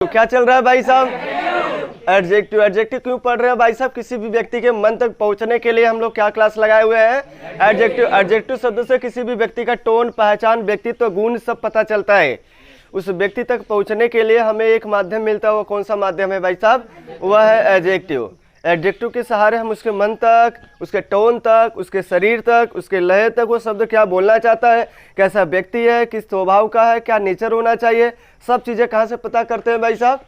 तो क्या चल रहा है भाई साहब? एडजेक्टिव। एडजेक्टिव क्यों पढ़ रहे हैं भाई साहब? किसी भी व्यक्ति के मन तक पहुंचने के लिए हम लोग क्या क्लास लगाए हुए हैं? एडजेक्टिव। एडजेक्टिव शब्द से किसी भी व्यक्ति का टोन, पहचान, व्यक्तित्व, गुण सब पता चलता है। उस व्यक्ति तक पहुंचने के लिए हमें एक माध्यम मिलता है। वो कौन सा माध्यम है भाई साहब? वह है एडजेक्टिव। एडजेक्टिव के सहारे हम उसके मन तक, उसके टोन तक, उसके शरीर तक, उसके लय तक वो शब्द क्या बोलना चाहता है, कैसा व्यक्ति है, किस स्वभाव का है, क्या नेचर होना चाहिए, सब चीज़ें कहाँ से पता करते हैं भाई साहब?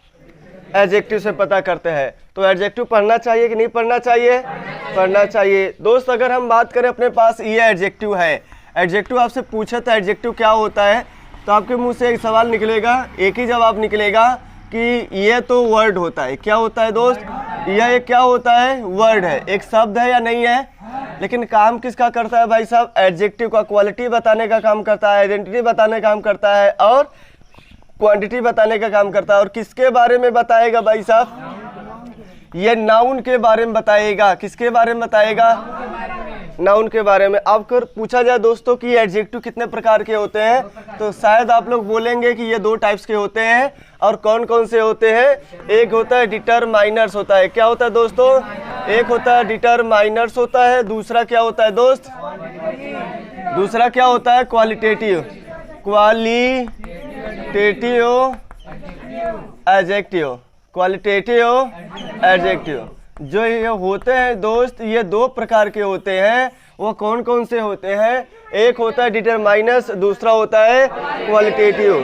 एडजेक्टिव से पता करते हैं। तो एडजेक्टिव पढ़ना चाहिए कि नहीं पढ़ना चाहिए? पढ़ना चाहिए। दोस्त अगर हम बात करें, अपने पास ये एडजेक्टिव है, एडजेक्टिव आपसे पूछे तो एडजेक्टिव क्या होता है, तो आपके मुंह से एक सवाल निकलेगा, एक ही जवाब निकलेगा कि ये तो वर्ड होता है। क्या होता है दोस्त? यह एक क्या होता है? वर्ड है, एक शब्द है या नहीं है? लेकिन काम किसका करता है भाई साहब? एडजेक्टिव का क्वालिटी बताने का काम करता है, आइडेंटिटी बताने का काम करता है और क्वांटिटी बताने का काम करता है। और किसके बारे में बताएगा भाई साहब? ये नाउन के बारे में बताएगा। किसके बारे में बताएगा? नाउन के बारे में। अब अगर पूछा जाए दोस्तों कि एडजेक्टिव कितने प्रकार के होते हैं, तो शायद आप लोग बोलेंगे कि ये दो टाइप्स के होते हैं। और कौन कौन से होते हैं? एक होता है डिटरमाइनर्स होता है। क्या होता है दोस्तों? एक होता है डिटरमाइनर्स होता है, दूसरा क्या होता है दोस्त? दूसरा क्या होता है? Qualitative. Qualitative adjective. Qualitative adjective जो ये होते हैं दोस्त, ये दो प्रकार के होते हैं। वो कौन कौन से होते हैं? एक होता है डिटरमाइनर्स, दूसरा होता है क्वालिटेटिव।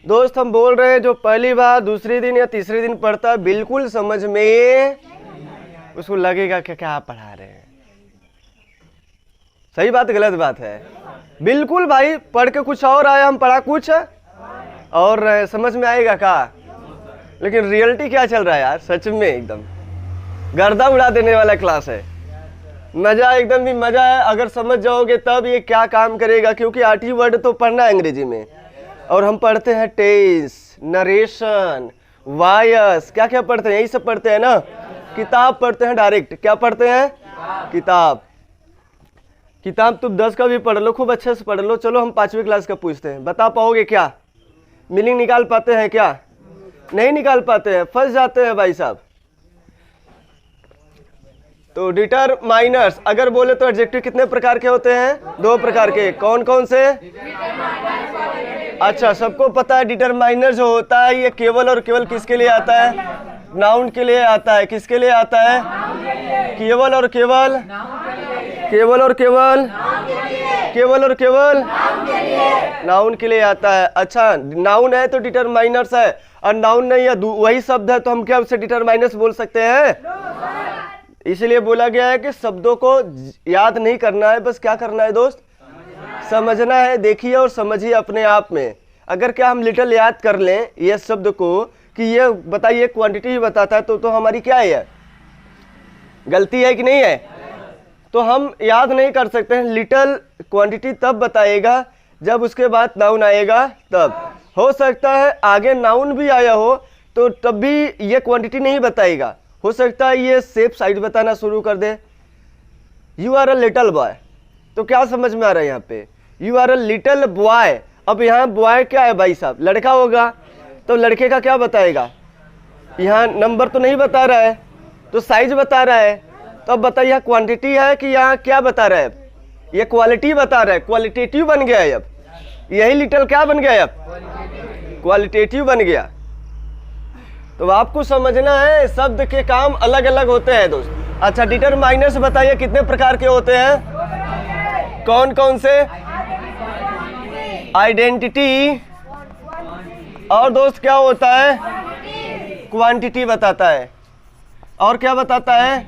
दोस्त हम बोल रहे हैं जो पहली बार, दूसरी दिन या तीसरे दिन पढ़ता है, बिल्कुल समझ में उसको लगेगा कि क्या पढ़ा रहे हैं। सही बात गलत बात है? बिल्कुल भाई, पढ़ के कुछ और आया, हम पढ़ा कुछ और समझ में आएगा का? लेकिन रियलिटी क्या चल रहा है यार? सच में एकदम गर्दा उड़ा देने वाला क्लास है। मजा एकदम भी मजा है। अगर समझ जाओगे तब ये क्या काम करेगा, क्योंकि 8 ही वर्ड तो पढ़ना है अंग्रेजी में, और हम पढ़ते हैं टेंस, नरेशन, वॉयस, क्या क्या पढ़ते हैं? यही सब पढ़ते हैं ना। किताब पढ़ते हैं डायरेक्ट। क्या पढ़ते हैं? किताब। किताब तुम 10 का भी पढ़ लो, खूब अच्छे से पढ़ लो। चलो हम 5वीं क्लास का पूछते हैं, बता पाओगे क्या? मीनिंग निकाल पाते हैं क्या? नहीं निकाल पाते हैं, फंस जाते हैं भाई साहब। तो डिटरमाइनर्स अगर बोले तो एडजेक्टिव कितने प्रकार के होते हैं? 2 प्रकार के। कौन कौन से? अच्छा, सबको पता है डिटरमाइनर जो होता है ये केवल और केवल किसके लिए आता है? नाउन के लिए आता है। किसके लिए आता है? केवल और केवल, केवल और केवल, केवल और केवल नाउन के लिए आता है। अच्छा, नाउन है तो डिटरमाइनर्स है, और नाउन नहीं है, वही शब्द है, तो हम क्या उससे डिटरमाइनर्स बोल सकते हैं? इसलिए बोला गया है कि शब्दों को याद नहीं करना है, बस क्या करना है दोस्त? समझना है। देखिए और समझिए अपने आप में। अगर क्या हम लिटिल याद कर लें ये शब्द को कि ये बताइए क्वांटिटी ही बताता है, तो हमारी क्या है? गलती है कि नहीं है? तो हम याद नहीं कर सकते हैं। लिटिल क्वांटिटी तब बताएगा जब उसके बाद नाउन आएगा तब। हो सकता है आगे नाउन भी आया हो तो तब भी ये क्वांटिटी नहीं बताएगा। हो सकता है ये सेफ साइड बताना शुरू कर दे। You are a little boy, तो क्या समझ में आ रहा है यहाँ पे? You are a little boy. अब यहाँ बॉय क्या है भाई साहब? लड़का होगा, तो लड़के का क्या बताएगा? यहाँ नंबर तो नहीं बता रहा है, तो साइज बता रहा है। तो अब बताइए यहाँ क्वांटिटी है कि यहाँ क्या बता रहा है? ये क्वालिटी बता रहा है, क्वालिटेटिव बन गया है। अब यही लिटिल क्या बन गया? अब क्वालिटेटिव बन गया। तो आपको समझना है शब्द के काम अलग अलग होते हैं दोस्त। अच्छा, डिटरमाइनर्स बताइए कितने प्रकार के होते हैं? कौन कौन से? आइडेंटिटी, और दोस्त क्या होता है? क्वांटिटी बताता है। और क्या बताता है?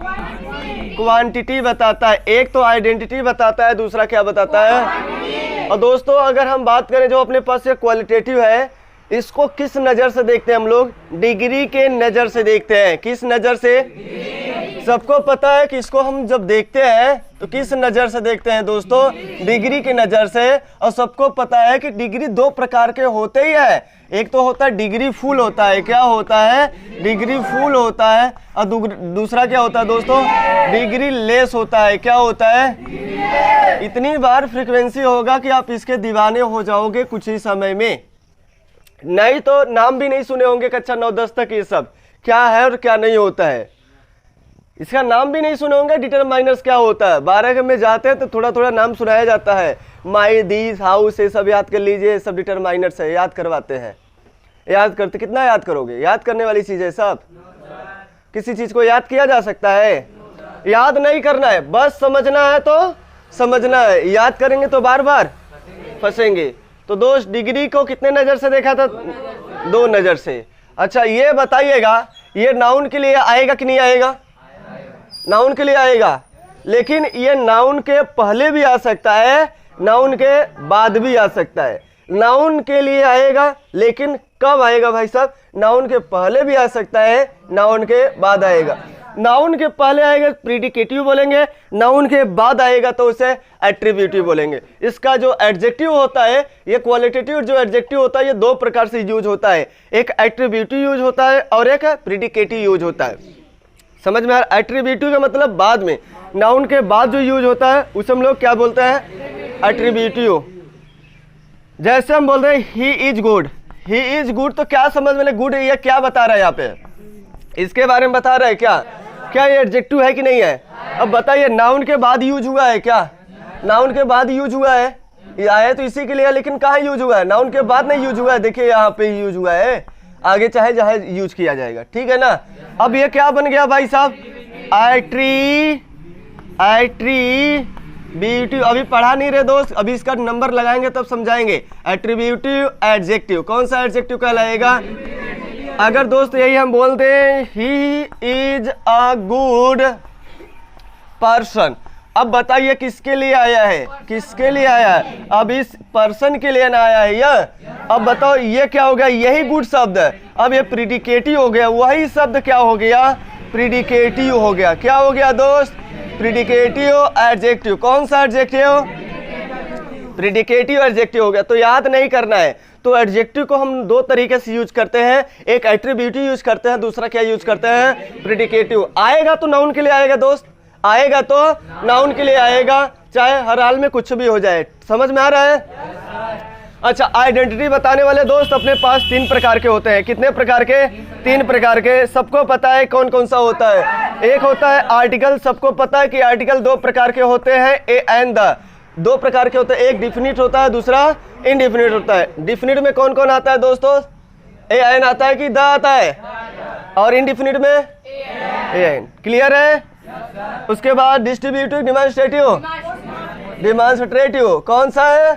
क्वांटिटी बताता है। एक तो आइडेंटिटी बताता है, दूसरा क्या बताता है? और दोस्तों अगर हम बात करें जो अपने पास ये क्वालिटेटिव है, इसको किस नज़र से देखते हैं हम लोग? डिग्री के नज़र से देखते हैं। किस नज़र से? सबको पता है कि इसको हम जब देखते हैं तो किस नज़र से देखते हैं दोस्तों? डिग्री की नज़र से। और सबको पता है कि डिग्री 2 प्रकार के होते ही है। एक तो होता है डिग्री फुल होता है। क्या होता है? डिग्री फुल होता है। और दूसरा क्या होता है दोस्तों? डिग्री लेस होता है। क्या होता है? इतनी बार फ्रीक्वेंसी होगा कि आप इसके दीवाने हो जाओगे कुछ ही समय में। नहीं तो नाम भी नहीं सुने होंगे कक्षा 9-10 तक ये सब क्या है और क्या नहीं होता है, इसका नाम भी नहीं सुने होंगे डिटरमाइनर्स क्या होता है। 12 में जाते हैं तो थोड़ा थोड़ा नाम सुनाया जाता है, माई, दीज, हाउस, ये सब याद कर लीजिए, सब डिटरमाइनर्स है, याद करवाते हैं। याद करते कितना याद करोगे, याद करने वाली चीज़ है सब। किसी चीज़ को याद किया जा सकता है, याद नहीं करना है, बस समझना है तो समझना है, याद करेंगे तो बार बार फंसेंगे। तो दोस्त डिग्री को कितने नज़र से देखा था, 2 नज़र से। अच्छा ये बताइएगा ये नाउन के लिए आएगा कि नहीं आएगा, नाउन के लिए आएगा, लेकिन ये नाउन के पहले भी आ सकता है, नाउन के बाद भी आ सकता है। नाउन के लिए आएगा लेकिन कब आएगा भाई साहब, नाउन के पहले भी आ सकता है, नाउन के बाद आएगा। नाउन के पहले आएगा प्रीडिकेटिव बोलेंगे, नाउन के बाद आएगा तो उसे एट्रीब्यूटिव बोलेंगे। इसका जो एडजेक्टिव होता है, ये क्वालिटेटिव जो एडजेक्टिव होता है, ये 2 प्रकार से यूज होता है, एक एट्रीब्यूटिव यूज होता है और एक प्रीडिकेटिव यूज होता है। समझ में आ रहा है? एट्रीब्यूटिव का मतलब बाद में, नाउन के बाद जो यूज होता है उसे हम लोग क्या बोलते हैं, एट्रीब्यूटिव। जैसे हम बोल रहे हैं he is good, he is good, तो क्या समझ में, गुड ये क्या बता रहा है, यहाँ पे इसके बारे में बता रहा है क्या, क्या ये एडजेक्टिव है कि नहीं है। अब बताइए नाउन के बाद यूज हुआ है क्या, नाउन के बाद यूज हुआ है, ये आया तो इसी के लिए, लेकिन कहाँ यूज हुआ है, नाउन के बाद नहीं यूज हुआ है, देखिए यहाँ पे यूज हुआ है, आगे चाहे जहाँ यूज किया जाएगा, ठीक है ना। अब ये क्या बन गया भाई साहब, एट्रीब्यूटिव। अभी पढ़ा नहीं रहे दोस्त, अभी इसका नंबर लगाएंगे तब समझाएंगे। एट्रीब्यूटिव एडजेक्टिव, कौन सा एडजेक्टिव कहलाएगा, अगर दोस्त यही हम बोलते हैं he is a good person, अब बताइए किसके लिए आया है, किसके लिए आया है, अब इस पर्सन के लिए ना आया है यह। अब बताओ ये क्या हो गया, यही गुड शब्द है, अब ये प्रीडिकेटिव हो गया, वही शब्द क्या हो गया, प्रीडिकेटिव हो गया। क्या हो गया दोस्त, प्रीडिकेटिव एडजेक्टिव। कौन सा एडजेक्टिव, प्रीडिकेटिव एडजेक्टिव हो गया। तो याद नहीं करना है, तो एडजेक्टिव को हम 2 तरीके से यूज करते हैं, एक एट्रीब्यूटिव यूज करते हैं, दूसरा क्या यूज करते हैं, प्रीडिकेटिव। आएगा तो नाउन के लिए आएगा दोस्त, आएगा तो नाउन के लिए आएगा, चाहे हर हाल में कुछ भी हो जाए। समझ में आ रहा है। अच्छा आइडेंटिटी बताने वाले दोस्त अपने पास 3 प्रकार के होते हैं, कितने प्रकार के, 3 प्रकार के। सबको पता है कौन कौन सा होता है, एक होता है आर्टिकल, सबको पता है कि आर्टिकल 2 प्रकार के होते हैं, ए एंड द, 2 प्रकार के होते हैं, एक डिफिनिट होता है, दूसरा इनडिफिनिट होता है। डिफिनिट में कौन कौन आता है दोस्तों, ए एन आता है कि द आता है, और इनडिफिनिट में ए एन। क्लियर है। उसके बाद डिस्ट्रीब्यूटिव, डिमॉन्स्ट्रेटिव, डिमॉन्स्ट्रेटिव कौन सा है,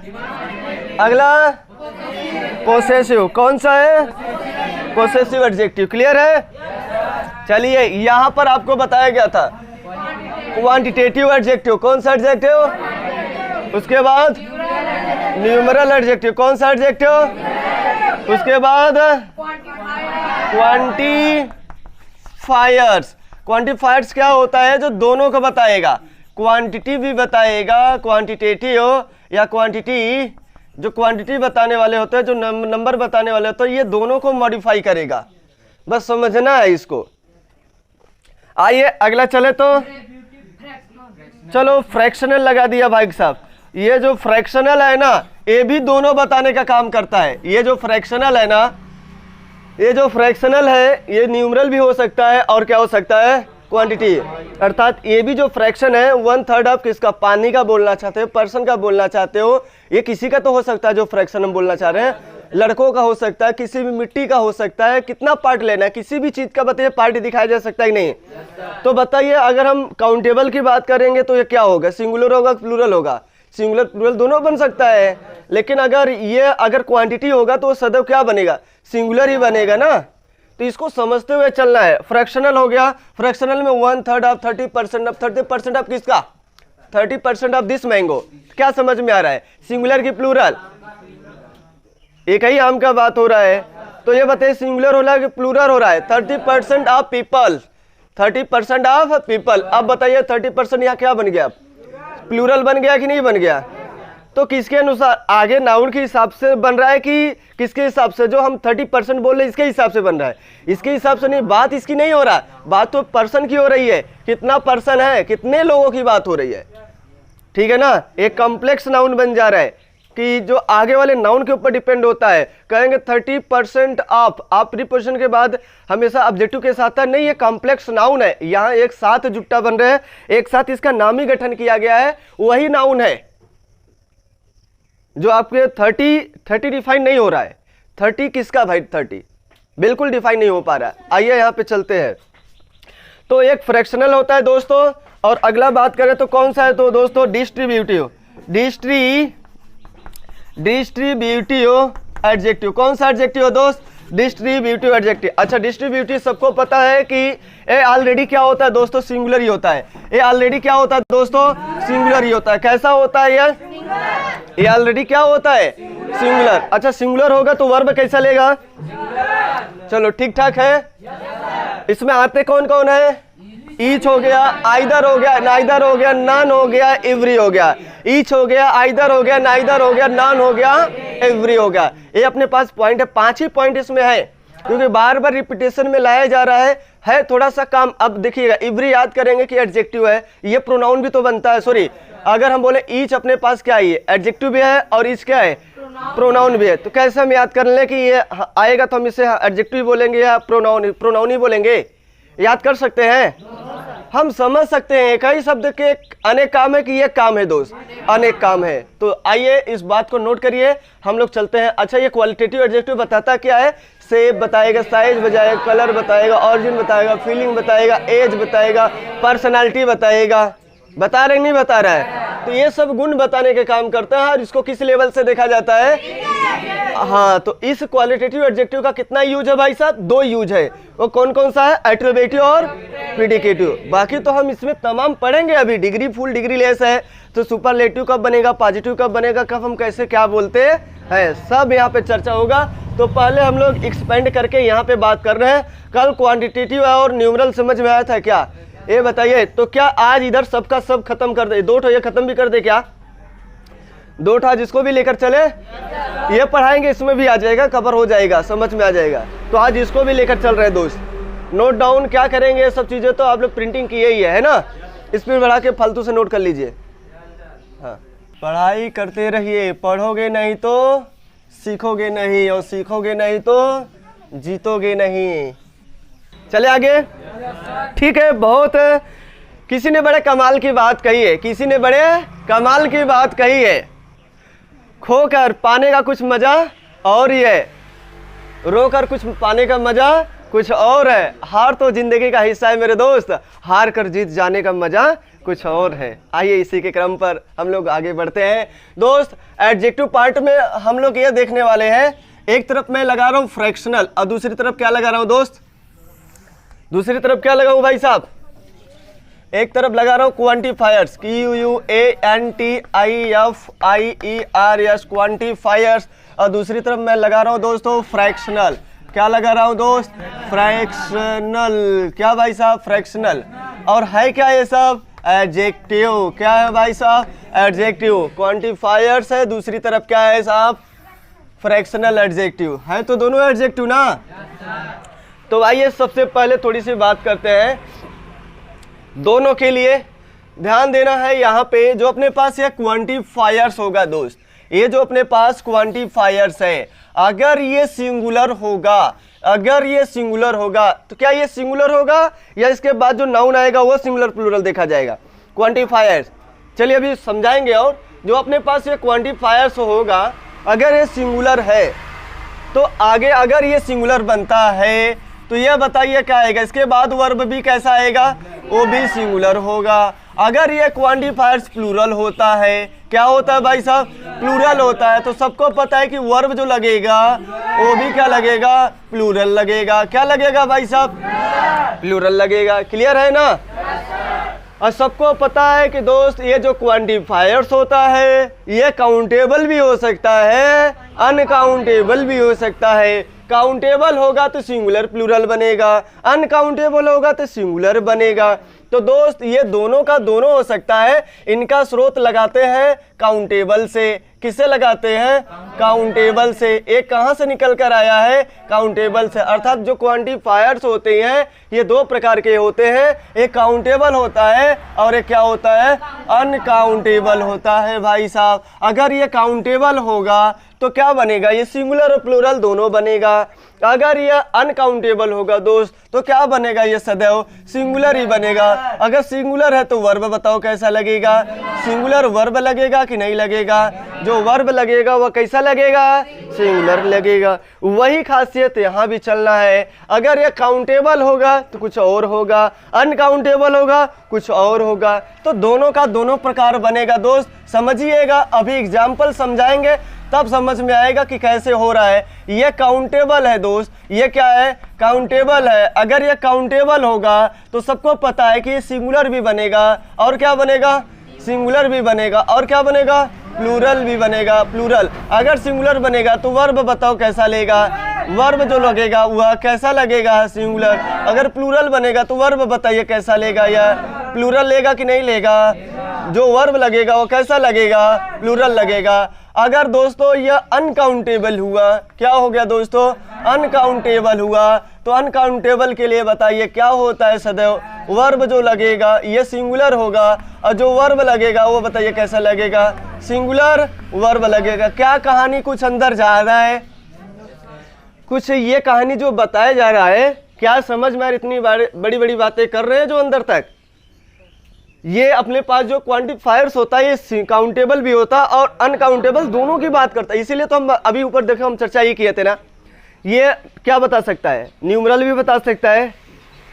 अगला पोसेसिव, कौन सा है, पोसेसिव एडजेक्टिव। क्लियर है। चलिए यहाँ पर आपको बताया गया था क्वांटिटेटिव एडजेक्टिव, कौन सा एडजेक्टिव, उसके बाद न्यूमरल एडजेक्टिव, कौन सा एडजेक्टिव, उसके बाद क्वांटिफायर्स। क्वांटिफायर्स क्या होता है, जो दोनों को बताएगा, क्वांटिटी भी बताएगा, क्वांटिटेटिव या क्वांटिटी, जो क्वांटिटी बताने वाले होते हैं, जो नंबर बताने वाले होते हैं, ये दोनों को मॉडिफाई करेगा, बस समझना है इसको। आइए अगला चले तो, चलो फ्रैक्शनल लगा दिया भाई साहब। ये जो फ्रैक्शनल है ना, ये भी दोनों बताने का काम करता है। ये जो फ्रैक्शनल है ना, ये जो फ्रैक्शनल है, ये न्यूमरल भी हो सकता है और क्या हो सकता है, क्वांटिटी। अर्थात ये भी जो फ्रैक्शन है 1/3 ऑफ किसका, पानी का बोलना चाहते हो, पर्सन का बोलना चाहते हो, ये किसी का तो हो सकता है जो फ्रैक्शन हम बोलना चाह रहे हैं, लड़कों का हो सकता है, किसी भी मिट्टी का हो सकता है, कितना पार्ट लेना है, किसी भी चीज़ का बताइए पार्ट दिखाया जा सकता है कि नहीं। तो बताइए अगर हम काउंटेबल की बात करेंगे तो ये क्या होगा, सिंगुलर होगा प्लूरल होगा, सिंगुलर प्लूरल दोनों बन सकता है। लेकिन अगर ये अगर क्वांटिटी होगा तो सदैव क्या बनेगा, सिंगुलर ही बनेगा ना। तो इसको समझते हुए चलना है। फ्रैक्शनल हो गया, फ्रैक्शनल में 1/3 ऑफ 30% ऑफ 30% ऑफ किसका, 30% ऑफ दिस मैंगो। क्या समझ में आ रहा है, सिंगुलर की प्लूरल, एक ही आम का बात हो रहा है, तो ये बताइए सिंगुलर हो रहा है कि प्लूरल हो रहा है, 30% ऑफ पीपल, 30% ऑफ पीपल। अब बताइए 30% यहाँ क्या बन गया, प्लूरल बन गया कि नहीं बन गया। तो किसके अनुसार, आगे नाउन के हिसाब से बन रहा है कि किसके हिसाब से, जो हम 30% बोल रहे हैं इसके हिसाब से बन रहा है, इसके हिसाब से नहीं। बात इसकी नहीं हो रहा, बात तो पर्सन की हो रही है, कितना पर्सन है, कितने लोगों की बात हो रही है, ठीक है ना। एक कॉम्प्लेक्स नाउन बन जा रहा है, कि जो आगे वाले नाउन के ऊपर डिपेंड होता है। कहेंगे 30% ऑफ, आप प्रीपोजिशन के बाद हमेशा ऑब्जेक्टिव के साथ है, नहीं ये कॉम्प्लेक्स नाउन है, यहाँ एक साथ जुट्टा बन रहे हैं, एक साथ इसका नाम ही गठन किया गया है, वही नाउन है। जो आपके 30 डिफाइन नहीं हो रहा है। 30 किसका भाई? 30 बिल्कुल डिफाइन नहीं हो पा रहा है। आइए यहाँ पे चलते हैं। तो एक फ्रैक्शनल होता है दोस्तों, और अगला बात करें तो कौन सा है? तो दोस्तों डिस्ट्रीब्यूटिव एडजेक्टिव। कौन सा एडजेक्टिव है दोस्त? Distributive adjective. अच्छा, डिस्ट्रीब्यूटिव सबको पता है कि ये ऑलरेडी क्या होता है दोस्तों? सिंगुलर ही होता है। ये ऑलरेडी क्या होता है दोस्तों? सिंगुलर ही होता है। कैसा होता है ये ऑलरेडी क्या होता है? सिंगुलर। अच्छा, सिंगुलर होगा तो वर्ब कैसा लेगा? चलो ठीक ठाक है। इसमें आते कौन कौन है? ईच हो गया, आइदर हो गया, नाइदर हो गया, नन हो गया, एवरी हो गया। ईच हो गया, आइदर हो गया, नाइदर हो गया, नन हो गया, एवरी हो गया। ये अपने पास पॉइंट है, 5 ही पॉइंट इसमें है, क्योंकि बार बार रिपीटेशन में लाया जा रहा है थोड़ा सा काम। अब देखिएगा, एवरी याद करेंगे कि एडजेक्टिव है, ये प्रोनाउन भी तो बनता है। सॉरी, अगर हम बोले ईच अपने पास क्या है? एडजेक्टिव भी है और ईच क्या है? प्रोनाउन भी है। तो कैसे हम याद कर लें कि ये आएगा तो हम इसे एडजेक्टिव बोलेंगे या प्रोनाउन ही बोलेंगे? याद कर सकते हैं, हम समझ सकते हैं। कई शब्द के अनेक काम है कि ये काम है दोस्त, अनेक काम है। तो आइए इस बात को नोट करिए, हम लोग चलते हैं। अच्छा, ये क्वालिटेटिव एडजेक्टिव बताता क्या है? शेप बताएगा, साइज बताएगा, कलर बताएगा, ऑरिजिन बताएगा, फीलिंग बताएगा, एज बताएगा, पर्सनालिटी बताएगा। बता रहे नहीं बता रहा है? तो ये सब गुण बताने के काम करता है, और इसको किस लेवल से देखा जाता है? हाँ, तो इस क्वालिटेटिव एडजेक्टिव का कितना यूज है भाई साहब? 2 यूज है। वो कौन कौन सा है? एट्रिब्यूटिव और प्रेडिकेटिव। बाकी तो हम इसमें तमाम पढ़ेंगे अभी। डिग्री फुल डिग्री लेस है, तो सुपरलेटिव कब बनेगा, पॉजिटिव कब बनेगा, कब हम कैसे क्या बोलते हैं, सब यहाँ पे चर्चा होगा। तो पहले हम लोग एक्सपेंड करके यहाँ पे बात कर रहे हैं। कल क्वांटिटेटिव और न्यूमरल समझ में आया था क्या? ये बताइए। तो क्या आज इधर सबका सब खत्म कर दे? 2 ये खत्म भी कर दे क्या? 2 जिसको भी लेकर चले, ये पढ़ाएंगे, इसमें भी आ जाएगा, कवर हो जाएगा, समझ में आ जाएगा। तो आज इसको भी लेकर चल रहे हैं दोस्त। नोट डाउन क्या करेंगे, ये सब चीजें तो आप लोग प्रिंटिंग किए ही है ना, स्पीड बढ़ा के फालतू से नोट कर लीजिए। हाँ, पढ़ाई करते रहिए, पढ़ोगे नहीं तो सीखोगे नहीं, और सीखोगे नहीं तो जीतोगे नहीं। चले आगे। ठीक है, बहुत किसी ने बड़े कमाल की बात कही है, किसी ने बड़े कमाल की बात कही है। खोकर पाने का कुछ मजा और ही है, रोकर कुछ पाने का मजा कुछ और है। हार तो जिंदगी का हिस्सा है मेरे दोस्त, हार कर जीत जाने का मजा कुछ और है। आइए इसी के क्रम पर हम लोग आगे बढ़ते हैं दोस्त। एडजेक्टिव पार्ट में हम लोग ये देखने वाले हैं, एक तरफ मैं लगा रहा हूँ फ्रैक्शनल, और दूसरी तरफ क्या लगा रहा हूँ दोस्त? दूसरी तरफ क्या लगाऊं भाई साहब? एक तरफ लगा रहा हूं क्वांटिफायर्स, QUANTIFIERS, क्वांटिफायर्स, और दूसरी तरफ मैं लगा रहा हूं दोस्तों फ्रैक्शनल। क्या लगा रहा हूं दोस्त? फ्रैक्शनल। क्या भाई साहब? फ्रैक्शनल। और है क्या ये सब? एडजेक्टिव। क्या है भाई साहब? एडजेक्टिव। क्वांटिफायर्स है, दूसरी तरफ क्या है साहब? फ्रैक्शनल एडजेक्टिव है। तो दोनों एडजेक्टिव ना। तो आइए सबसे पहले थोड़ी सी बात करते हैं दोनों के लिए। ध्यान देना है यहाँ पे, जो अपने पास ये क्वांटिफायर्स होगा दोस्त, ये जो अपने पास क्वांटिफायर्स है, अगर ये सिंगुलर होगा, अगर ये सिंगुलर होगा, तो क्या ये सिंगुलर होगा या इसके बाद जो नाउन आएगा वो सिंगुलर प्लूरल देखा जाएगा? क्वांटिफायर्स। चलिए अभी समझाएंगे। और जो अपने पास ये क्वांटिफायर्स होगा, अगर ये सिंगुलर है तो आगे अगर ये सिंगुलर बनता है तो ये बताइए क्या आएगा? इसके बाद वर्ब भी कैसा आएगा? वो भी सिंगुलर होगा। अगर ये क्वांटिफायर्स प्लूरल होता है, क्या होता है भाई साहब? प्लूरल होता है। तो सबको पता है कि वर्ब जो लगेगा वो भी क्या लगेगा? प्लूरल लगेगा। क्या लगेगा भाई साहब? प्लूरल लगेगा। क्लियर है ना? और सबको पता है कि दोस्त ये जो क्वांटिफायर्स होता है ये काउंटेबल भी हो सकता है, अनकाउंटेबल भी हो सकता है। काउंटेबल होगा तो सिंगुलर प्लूरल बनेगा, अनकाउंटेबल होगा तो सिंगुलर बनेगा। तो दोस्त ये दोनों का दोनों हो सकता है। इनका स्रोत लगाते हैं काउंटेबल से। किससे लगाते हैं? काउंटेबल से। एक कहां से निकल कर आया है? काउंटेबल से। अर्थात जो क्वांटिफायर्स होते हैं ये दो प्रकार के होते हैं, एक काउंटेबल होता है और एक क्या होता है? अनकाउंटेबल होता है भाई साहब। अगर ये काउंटेबल होगा तो क्या बनेगा? ये सिंगुलर और प्लूरल दोनों बनेगा। अगर ये अनकाउंटेबल होगा दोस्त तो क्या बनेगा? ये सदैव सिंगुलर ही बनेगा। अगर सिंगुलर है तो वर्ब बताओ कैसा लगेगा? सिंगुलर वर्ब लगेगा कि नहीं लगेगा? जो वर्ब लगेगा वह कैसा लगेगा? सिंगुलर लगेगा। वही खासियत यहाँ भी चलना है। अगर ये काउंटेबल होगा तो कुछ और होगा, अनकाउंटेबल होगा कुछ और होगा। तो दोनों का दोनों प्रकार बनेगा दोस्त, समझिएगा। अभी एग्जाम्पल समझाएंगे तब समझ में आएगा कि कैसे हो रहा है। ये काउंटेबल है दोस्त, ये क्या है? काउंटेबल है। अगर ये काउंटेबल होगा तो सबको पता है कि ये सिंगुलर भी बनेगा और क्या बनेगा? सिंगुलर भी बनेगा और क्या बनेगा? प्लूरल भी बनेगा। प्लूरल अगर सिंगुलर बनेगा तो वर्ब बताओ कैसा लेगा? वर्ब जो लगेगा वह कैसा लगेगा? सिंगुलर। अगर प्लूरल बनेगा तो वर्ब बताइए कैसा लेगा? यह प्लूरल लेगा कि नहीं लेगा? जो वर्ब लगेगा वो कैसा लगेगा? प्लूरल लगेगा। अगर दोस्तों यह अनकाउंटेबल हुआ, क्या हो गया दोस्तों? अनकाउंटेबल हुआ। तो अनकाउंटेबल के लिए बताइए क्या होता है? सदैव वर्ब जो लगेगा ये सिंगुलर होगा और जो वर्ब लगेगा वो बताइए कैसा लगेगा? सिंगुलर वर्ब लगेगा। क्या कहानी कुछ अंदर जा रहा है? कुछ ये कहानी जो बताया जा रहा है क्या समझ में? इतनी बड़ी बड़ी बातें कर रहे हैं जो अंदर तक। ये अपने पास जो क्वांटिफायर्स होता है ये काउंटेबल भी होता है और अनकाउंटेबल दोनों की बात करता है। इसीलिए तो हम अभी ऊपर देखो हम चर्चा ये किए थे ना। ये क्या बता सकता है? न्यूमरल भी बता सकता है।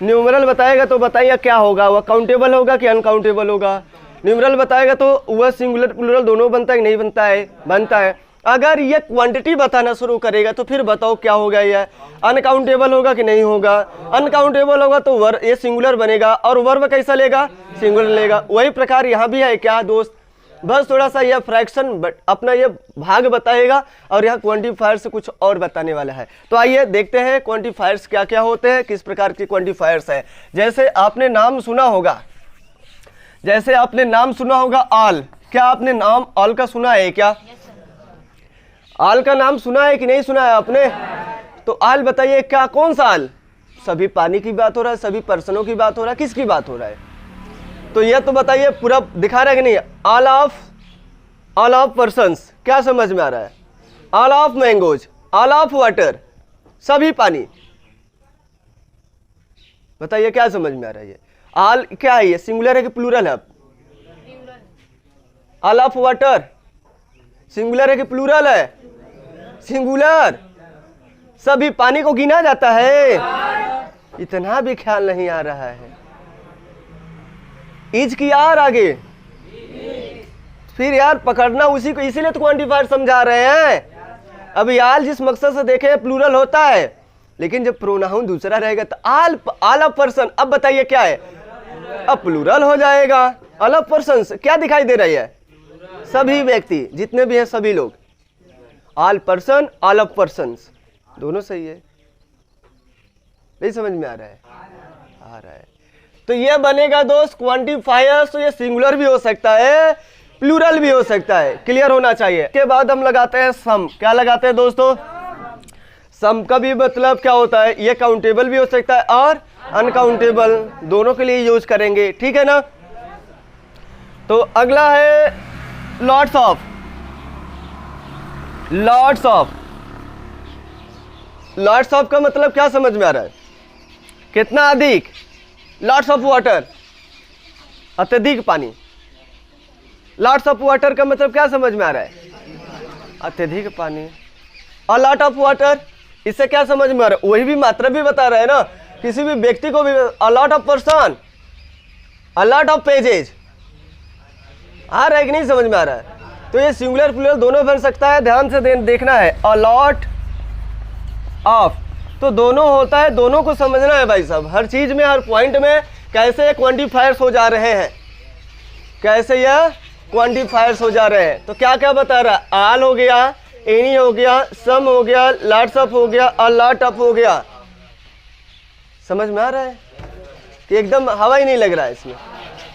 न्यूमरल बताएगा तो बताइए क्या होगा? वह काउंटेबल होगा कि अनकाउंटेबल होगा? न्यूमरल बताएगा तो वह सिंगुलर प्लूरल दोनों बनता है कि नहीं बनता है? बनता है। अगर ये क्वांटिटी बताना शुरू करेगा तो फिर बताओ क्या होगा? यह अनकाउंटेबल होगा कि नहीं होगा? अनकाउंटेबल होगा तो वर्ब ये सिंगुलर बनेगा और वर्ब कैसा लेगा? सिंगुलर लेगा। वही प्रकार यहाँ भी है क्या दोस्त? बस थोड़ा सा यह फ्रैक्शन अपना ये भाग बताएगा और यहाँ क्वांटिफायर से कुछ और बताने वाला है। तो आइए देखते हैं क्वांटिफायर्स क्या क्या होते हैं, किस प्रकार के क्वांटिफायर्स है। जैसे आपने नाम सुना होगा, जैसे आपने नाम सुना होगा आल। क्या आपने नाम आल का सुना है क्या? आल का नाम सुना है कि नहीं सुना है आपने? तो आल बताइए क्या, कौन सा आल? सभी पानी की बात हो रहा है, सभी पर्सनों की बात हो रहा है, किसकी बात हो रहा है? तो यह तो बताइए पूरा दिखा रहा है कि नहीं? ऑल ऑफ पर्सन्स, क्या समझ में आ रहा है? All of mangoes, all of water, सभी पानी। बताइए क्या समझ में आ रहा है? ये ऑल क्या है? ये सिंगुलर है कि प्लूरल है? ऑल ऑफ वाटर सिंगुलर है कि प्लूरल है? सिंगुलर। सभी पानी को गिना जाता है? इतना भी ख्याल नहीं आ रहा है। इज की यार आगे फिर यार पकड़ना उसी को, इसीलिए तो क्वांटिफायर समझा रहे हैं। अब आल जिस मकसद से देखे प्लूरल होता है, लेकिन जब प्रोनाउन दूसरा रहेगा तो ऑल ऑफ पर्सन। अब बताइए क्या है? अब प्लूरल हो जाएगा। ऑल ऑफ पर्सन क्या दिखाई दे रही है? सभी व्यक्ति जितने भी हैं सभी लोग। All person, all of persons दोनों सही है। नहीं समझ में आ रहा है? आ रहा है। तो ये बनेगा दोस्त क्वांटिफायर्स। तो ये सिंगुलर भी हो सकता है, प्लूरल भी हो सकता है। क्लियर होना चाहिए। के बाद हम लगाते हैं सम। क्या लगाते हैं दोस्तों? सम का भी मतलब क्या होता है? ये काउंटेबल भी हो सकता है और अनकाउंटेबल, दोनों के लिए यूज करेंगे। ठीक है ना? तो अगला है lots of. Lots of, lots of का मतलब क्या समझ में आ रहा है? कितना अधिक? लॉट्स ऑफ वाटर, अत्यधिक पानी। लॉट्स ऑफ वाटर का मतलब क्या समझ में आ रहा है? अत्यधिक पानी। अ लॉट ऑफ वाटर, इससे क्या समझ में आ रहा है? वही भी मात्रा भी बता रहे हैं ना, किसी भी व्यक्ति को भी। A lot of person, a lot of pages. आ रहा है कि नहीं समझ में आ रहा है? तो ये सिंगुलर प्लूरल दोनों बन सकता है। ध्यान से देखना है। अ लॉट ऑफ तो दोनों होता है, दोनों को समझना है भाई साहब। हर चीज में, हर पॉइंट में कैसे क्वांटिफायर्स हो जा रहे हैं, कैसे यह क्वांटिफायर्स हो जा रहे हैं। तो क्या क्या बता रहा है? आल हो गया, एनी हो गया, सम हो गया, लॉट्स ऑफ हो गया और लॉट ऑफ हो गया। समझ में आ रहा है? कि एकदम हवा ही नहीं लग रहा है इसमें?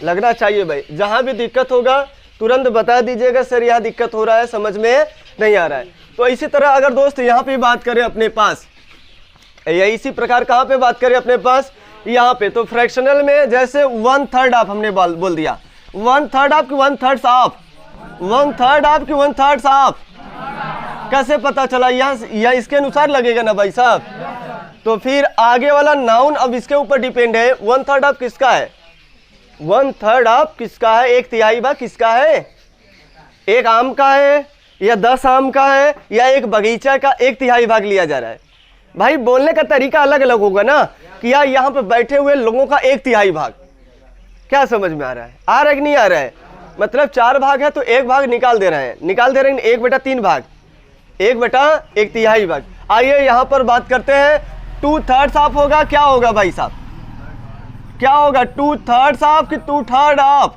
लगना चाहिए भाई। जहाँ भी दिक्कत होगा तुरंत बता दीजिएगा, सर यहाँ दिक्कत हो रहा है, समझ में नहीं आ रहा है। तो इसी तरह अगर दोस्त यहाँ पे बात करें अपने पास, या इसी प्रकार कहाँ पे बात करें अपने पास, यहाँ पे, तो फ्रैक्शनल में जैसे 1/3 ऑफ हमने बोल दिया, 1/3 ऑफ की 1/3 ऑफ, 1/3 ऑफ की 1/3 ऑफ, कैसे पता चला? यहाँ इसके अनुसार लगेगा ना भाई साहब। तो फिर आगे वाला नाउन अब इसके ऊपर डिपेंड है। 1/3 ऑफ किसका है? 1/3 ऑफ किसका है? 1/3 भाग किसका है? एक आम का है, या 10 आम का है, या एक बगीचा का 1/3 भाग लिया जा रहा है? भाई बोलने का तरीका अलग अलग होगा ना, कि यार यहाँ पे बैठे हुए लोगों का 1/3 भाग। क्या समझ में आ रहा है? आ रहा है कि नहीं आ रहा है? मतलब 4 भाग है तो 1 भाग निकाल दे रहे हैं, 1/3 भाग, 1/1/3 भाग। आइए यहाँ पर बात करते हैं 2/3 ऑफ होगा, क्या होगा भाई साहब? क्या होगा? 2/3 ऑफ कि 2/3 ऑफ?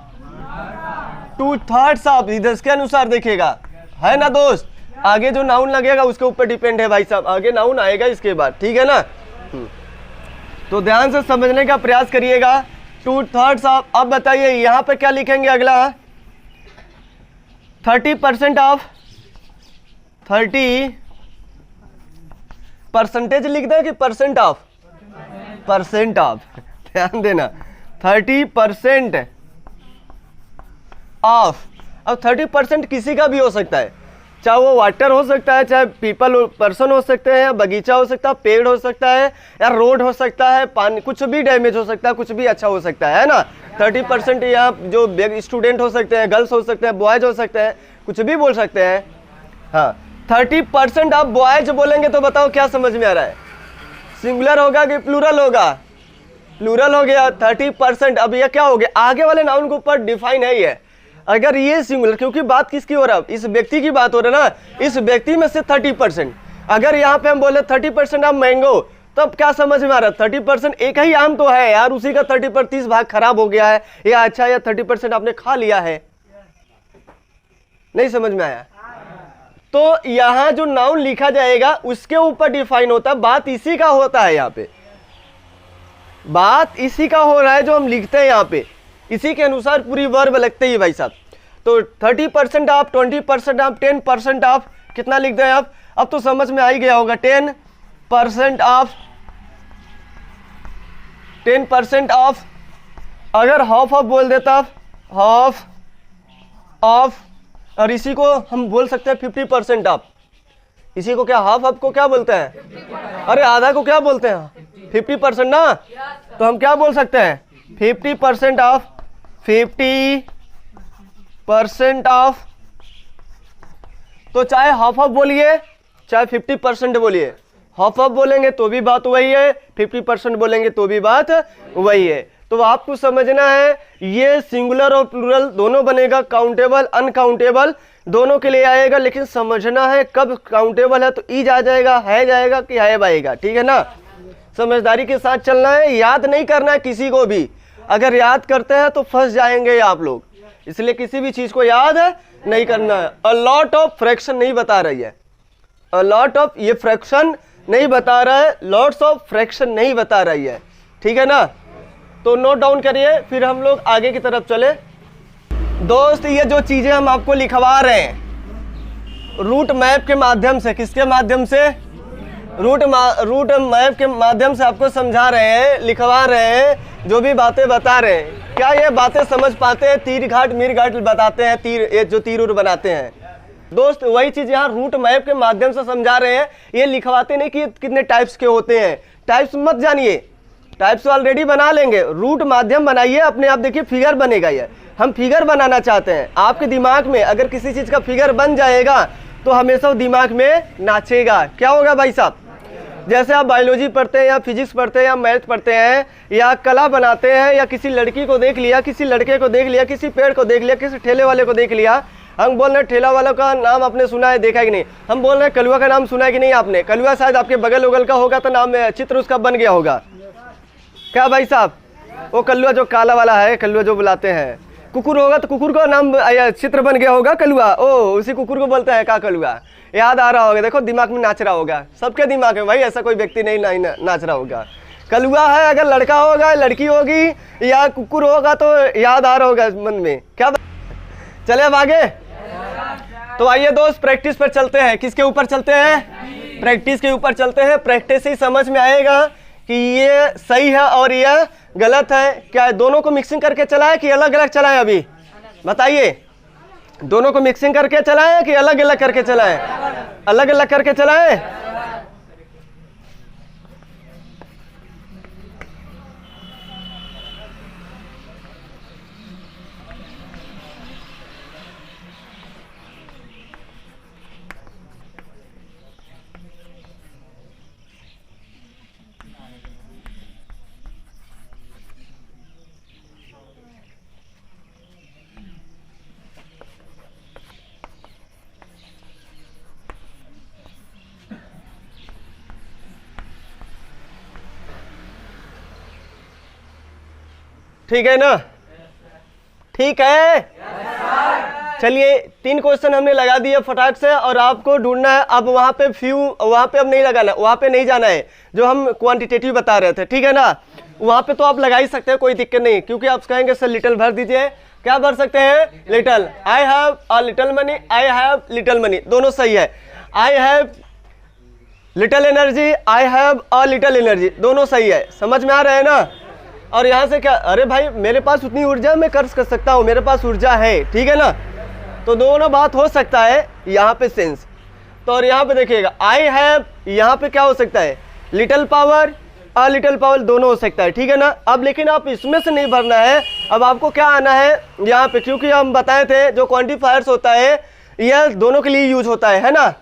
2/3 ऑफ। इधर के अनुसार देखिएगा, है ना दोस्त? आगे जो नाउन लगेगा उसके ऊपर डिपेंड है भाई साहब, आगे नाउन आएगा इसके बाद, ठीक है ना? तो ध्यान से समझने का प्रयास करिएगा। 2/3 ऑफ। अब बताइए यहाँ पे क्या लिखेंगे अगला? 30% ऑफ, 30 परसेंटेज लिख दें कि परसेंट ऑफ? परसेंट ऑफ, ध्यान देना, 30% ऑफ। अब 30% किसी का भी हो सकता है, चाहे वो वाटर हो सकता है, चाहे पीपल पर्सन हो सकते हैं, या बगीचा हो सकता है, पेड़ हो सकता है, या रोड हो सकता है, पानी, कुछ भी डैमेज हो सकता है, कुछ भी अच्छा हो सकता है ना? 30% यहाँ जो स्टूडेंट हो सकते हैं, गर्ल्स हो सकते हैं, बॉयज हो सकते हैं, कुछ भी बोल सकते हैं। हाँ, 30% आप बॉयज बोलेंगे तो बताओ क्या समझ में आ रहा है? सिंगुलर होगा कि प्लूरल होगा? प्लूरल हो गया 30%। अब ये क्या हो गया? आगे वाले नाउन के ऊपर डिफाइन है ये। अगर ये सिंगुलर, क्योंकि बात किसकी हो रहा है? इस व्यक्ति की बात हो रहा है ना, इस व्यक्ति में से 30%। अगर यहाँ पे हम बोले 30% ऑफ मैंगो, तब क्या समझ में आ रहा है? 30% एक ही आम तो है यार, उसी का 30% भाग खराब हो गया है, या अच्छा, या 30% आपने खा लिया है। नहीं समझ में आया? तो यहाँ जो नाउन लिखा जाएगा उसके ऊपर डिफाइन होता है, बात इसी का होता है। यहाँ पे बात इसी का हो रहा है जो हम लिखते हैं यहाँ पे, इसी के अनुसार पूरी वर्ब लगते ही भाई साहब। तो 30% ऑफ, 20% ऑफ, 10% ऑफ, कितना लिख दें आप? अब तो समझ में आ ही गया होगा। 10% ऑफ, 10% ऑफ। अगर हाफ ऑफ बोल देता, हाफ ऑफ, और इसी को हम बोल सकते हैं 50% ऑफ। इसी को क्या, हाफ ऑफ को क्या बोलते हैं? अरे आधा को क्या बोलते हैं? 50% ना? तो हम क्या बोल सकते हैं? 50% ऑफ, 50% ऑफ। तो चाहे हाफ ऑफ बोलिए, चाहे 50% बोलिए, हाफ ऑफ बोलेंगे तो भी बात वही है, 50% बोलेंगे तो भी बात वही है। तो आपको समझना है ये सिंगुलर और प्लूरल दोनों बनेगा, काउंटेबल अनकाउंटेबल दोनों के लिए आएगा, लेकिन समझना है कब काउंटेबल है तो ईज आ जाएगा, है जाएगा कि हैव आएगा, ठीक है ना? समझदारी के साथ चलना है, याद नहीं करना है किसी को भी। अगर याद करते हैं तो फंस जाएंगे आप लोग, इसलिए किसी भी चीज को याद नहीं करना है। अ लॉट ऑफ फ्रैक्शन नहीं बता रही है, अ लॉट ऑफ, ये फ्रैक्शन नहीं बता रहा है, लॉट्स ऑफ फ्रैक्शन नहीं बता रही है, ठीक है ना? तो नोट डाउन करिए, फिर हम लोग आगे की तरफ चले। दोस्त ये जो चीजें हम आपको लिखवा रहे हैं रूट मैप के माध्यम से, किसके माध्यम से? रूट मैप के माध्यम से आपको समझा रहे हैं, लिखवा रहे हैं, जो भी बातें बता रहे हैं। क्या ये बातें समझ पाते हैं? तीर घाट मीर घाट बताते हैं, तीर, ये जो तीर उर बनाते हैं दोस्त, वही चीज यहाँ रूट मैप के माध्यम से समझा रहे हैं। ये लिखवाते नहीं कि कितने टाइप्स के होते हैं, टाइप्स मत जानिए, टाइप्स ऑलरेडी बना लेंगे, रूट माध्यम बनाइए, अपने आप देखिए फिगर बनेगा। ये हम फिगर बनाना चाहते हैं आपके दिमाग में, अगर किसी चीज का फिगर बन जाएगा तो हमेशा वो दिमाग में नाचेगा। क्या होगा भाई साहब? जैसे आप बायोलॉजी पढ़ते हैं, या फिजिक्स पढ़ते हैं, या मैथ पढ़ते हैं, या कला बनाते हैं, या किसी लड़की को देख लिया, किसी लड़के को देख लिया, किसी पेड़ को देख लिया, किसी ठेले वाले को देख लिया, हम बोल रहे हैं ठेला वालों का नाम आपने सुना है, देखा है कि नहीं? हम बोल रहे हैं कलुआ का नाम सुना है कि नहीं आपने? कलुआ शायद आपके बगल उगल का होगा तो नाम चित्र उसका बन गया होगा। क्या भाई साहब? वो कलुआ जो काला वाला है, कलुआ जो बुलाते हैं। कुकुर होगा तो कुकुर का नाम चित्र बन गया होगा कलुआ, ओ उसी कुकुर को बोलते हैं का कलुआ। याद आ रहा होगा, देखो दिमाग में नाच रहा होगा, सबके दिमाग में भाई, ऐसा कोई व्यक्ति नहीं नाच रहा होगा। कलुआ है, अगर लड़का होगा लड़की होगी या कुकुर होगा तो याद आ रहा होगा मन में क्या। चले अब आगे। तो आइए दोस्त प्रैक्टिस पर चलते हैं। किसके ऊपर चलते हैं? प्रैक्टिस के ऊपर चलते हैं। प्रैक्टिस से समझ में आएगा कि ये सही है और ये गलत है। क्या दोनों को मिक्सिंग करके चलाएं कि अलग अलग चलाएं? अभी बताइए, दोनों को मिक्सिंग करके चलाएं कि अलग अलग करके चलाएं? अलग अलग करके चलाएं। ठीक है ना? ठीक है। चलिए 3 क्वेश्चन हमने लगा दिए फटाक से, और आपको ढूंढना है अब वहां पे वहां पे अब नहीं लगाना, वहां पे नहीं जाना है जो हम क्वांटिटेटिव बता रहे थे, ठीक है ना? वहां पे तो आप लगा ही सकते हैं, कोई दिक्कत नहीं, क्योंकि आप कहेंगे सर लिटिल भर दीजिए। क्या भर सकते हैं? Little. I have a little money, I have little money, दोनों सही है। I have little energy, I have a little energy, दोनों सही है। समझ में आ रहा है ना? और यहाँ से क्या, अरे भाई मेरे पास उतनी ऊर्जा मैं कर सकता हूँ, मेरे पास ऊर्जा है, ठीक है ना? तो दोनों बात हो सकता है यहाँ पे सेंस। तो और यहाँ पे देखिएगा आई हैव, यहाँ पे क्या हो सकता है? Little power, a little power, दोनों हो सकता है, ठीक है ना? अब लेकिन आप इसमें से नहीं भरना है, अब आपको क्या आना है यहाँ पे, क्योंकि हम बताए थे जो क्वांटिफायर्स होता है यह दोनों के लिए यूज होता है ना?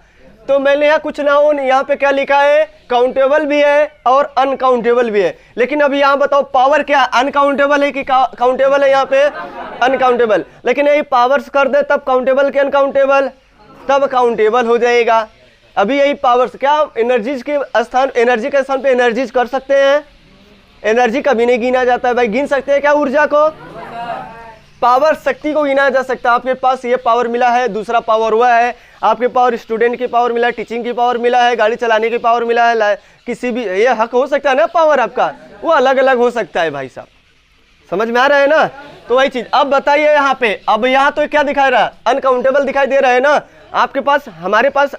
तो मैंने यहाँ कुछ नाउन यहाँ पे क्या लिखा है? काउंटेबल भी है और अनकाउंटेबल भी है। लेकिन अभी यहाँ बताओ पावर क्या अनकाउंटेबल है कि काउंटेबल है? यहाँ पे अनकाउंटेबल। लेकिन यही पावर्स कर दे तब काउंटेबल के अनकाउंटेबल, तब काउंटेबल हो जाएगा। अभी यही पावर्स क्या एनर्जीज के स्थान, एनर्जी के स्थान पे एनर्जीज कर सकते हैं? एनर्जी कभी नहीं गिना जाता है भाई। गिन सकते हैं क्या ऊर्जा को? पावर शक्ति को गिना जा सकता है। आपके पास ये पावर मिला है, दूसरा पावर हुआ है, आपके पावर स्टूडेंट की पावर मिला है, टीचिंग की पावर मिला है, गाड़ी चलाने की पावर मिला है, किसी भी ये हक हो सकता है ना पावर आपका, वो अलग अलग हो सकता है भाई साहब। समझ में आ रहा है ना? तो वही चीज अब बताइए यहाँ पे, अब यहाँ तो क्या दिखा रहा है? अनकाउंटेबल दिखाई दे रहा है ना? आपके पास, हमारे पास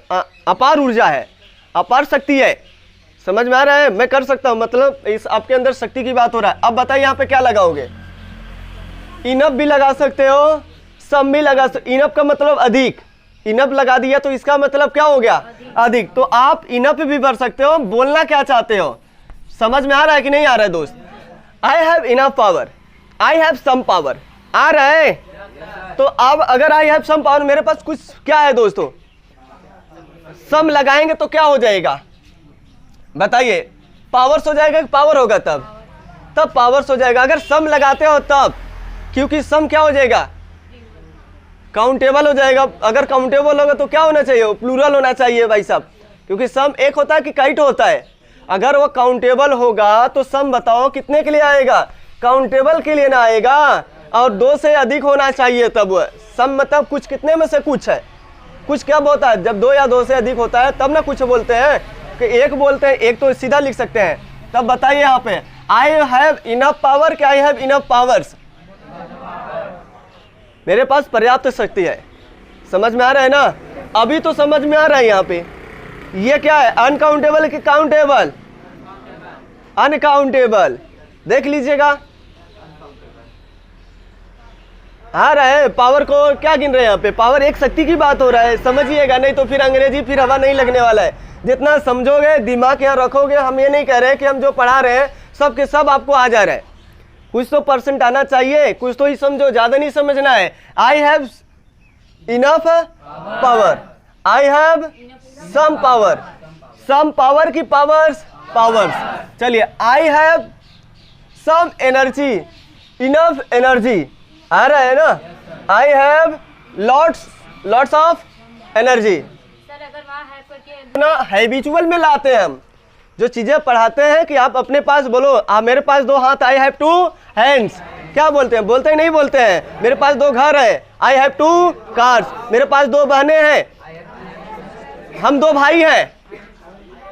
अपार ऊर्जा है, अपार शक्ति है। समझ में आ रहा है? मैं कर सकता हूँ, मतलब इस आपके अंदर शक्ति की बात हो रहा है। अब बताइए यहाँ पे क्या लगाओगे? इनफ भी लगा सकते हो, सम भी लगा सकते। इनफ का मतलब अधिक, इनफ लगा दिया तो इसका मतलब क्या हो गया? अधिक। तो आप इनफ भी भर सकते हो। बोलना क्या चाहते हो? समझ में आ रहा है कि नहीं आ रहा है दोस्त? I have enough power, I have some power, आ रहा है? तो अब अगर आई हैव सम पावर, मेरे पास कुछ क्या है दोस्तों? सम लगाएंगे तो क्या हो जाएगा बताइए? पावर्स हो जाएगा कि पावर होगा? तब पावर्स हो जाएगा। अगर सम लगाते हो तब, क्योंकि सम क्या हो जाएगा? काउंटेबल हो जाएगा। अगर काउंटेबल होगा तो क्या होना चाहिए? प्लूरल होना चाहिए भाई साहब, क्योंकि सम एक होता है कि कई होता है। अगर वो काउंटेबल होगा तो सम बताओ कितने के लिए आएगा? काउंटेबल के लिए ना आएगा, और 2 से अधिक होना चाहिए तब। सम मतलब कुछ कितने में से कुछ है। कुछ कब होता है? जब 2 या 2 से अधिक होता है तब ना कुछ बोलते हैं कि एक बोलते हैं, एक तो सीधा लिख सकते हैं। तब बताइए यहाँ पे आई हैव इनफ पावर कि आई हैव इनफ पावर्स? मेरे पास पर्याप्त शक्ति है। समझ में आ रहा है ना? अभी तो समझ में आ रहा है। यहाँ पे ये क्या है? अनकाउंटेबल कि काउंटेबल? अनकाउंटेबल। देख लीजिएगा, आ रहा है। पावर को क्या गिन रहे हैं यहाँ पे? पावर एक शक्ति की बात हो रहा है, समझिएगा, नहीं तो फिर अंग्रेजी फिर हवा नहीं लगने वाला है। जितना समझोगे, दिमाग यहाँ रखोगे। हम ये नहीं कह रहे कि हम जो पढ़ा रहे हैं सब के सब आपको आ जा रहा है। कुछ तो परसेंट आना चाहिए, कुछ तो ही समझो, ज्यादा नहीं समझना है। I have enough power, I have some power, some power की पावर्स, पावर्स। चलिए I have some energy, enough energy, आ रहा है ना? I have lots of energy. Sir अगर वहाँ है करके ना हैबिचुअल में लाते हैं हम जो चीजें पढ़ाते हैं कि आप अपने पास बोलो, मेरे पास 2 हाथ, आई हैव 2 हैंड्स। क्या बोलते हैं? बोलते हैं नहीं बोलते हैं? मेरे पास 2 घर है, आई हैव 2 कार्स। मेरे पास 2 बहनें हैं, हम 2 भाई हैं,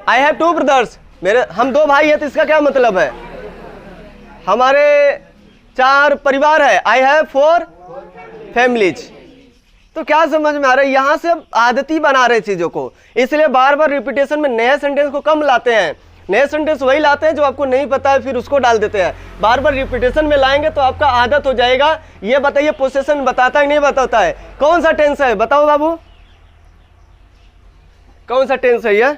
आई हैव 2 ब्रदर्स। मेरे हम 2 भाई हैं तो इसका क्या मतलब है? हमारे 4 परिवार है। I have 4 families. तो क्या समझ में आ रहा है? यहाँ से आदती बना रहे चीजों को, इसलिए बार बार रिपीटेशन में नए सेंटेंस को कम लाते हैं। नए सेंटेंस वही लाते हैं जो आपको नहीं पता है, फिर उसको डाल देते हैं। बार बार रिपीटेशन में लाएंगे तो आपका आदत हो जाएगा। ये बताइए पोसेशन बताता है नहीं बताता है? कौन सा टेंस है बताओ बाबू, कौन सा टेंस है ये?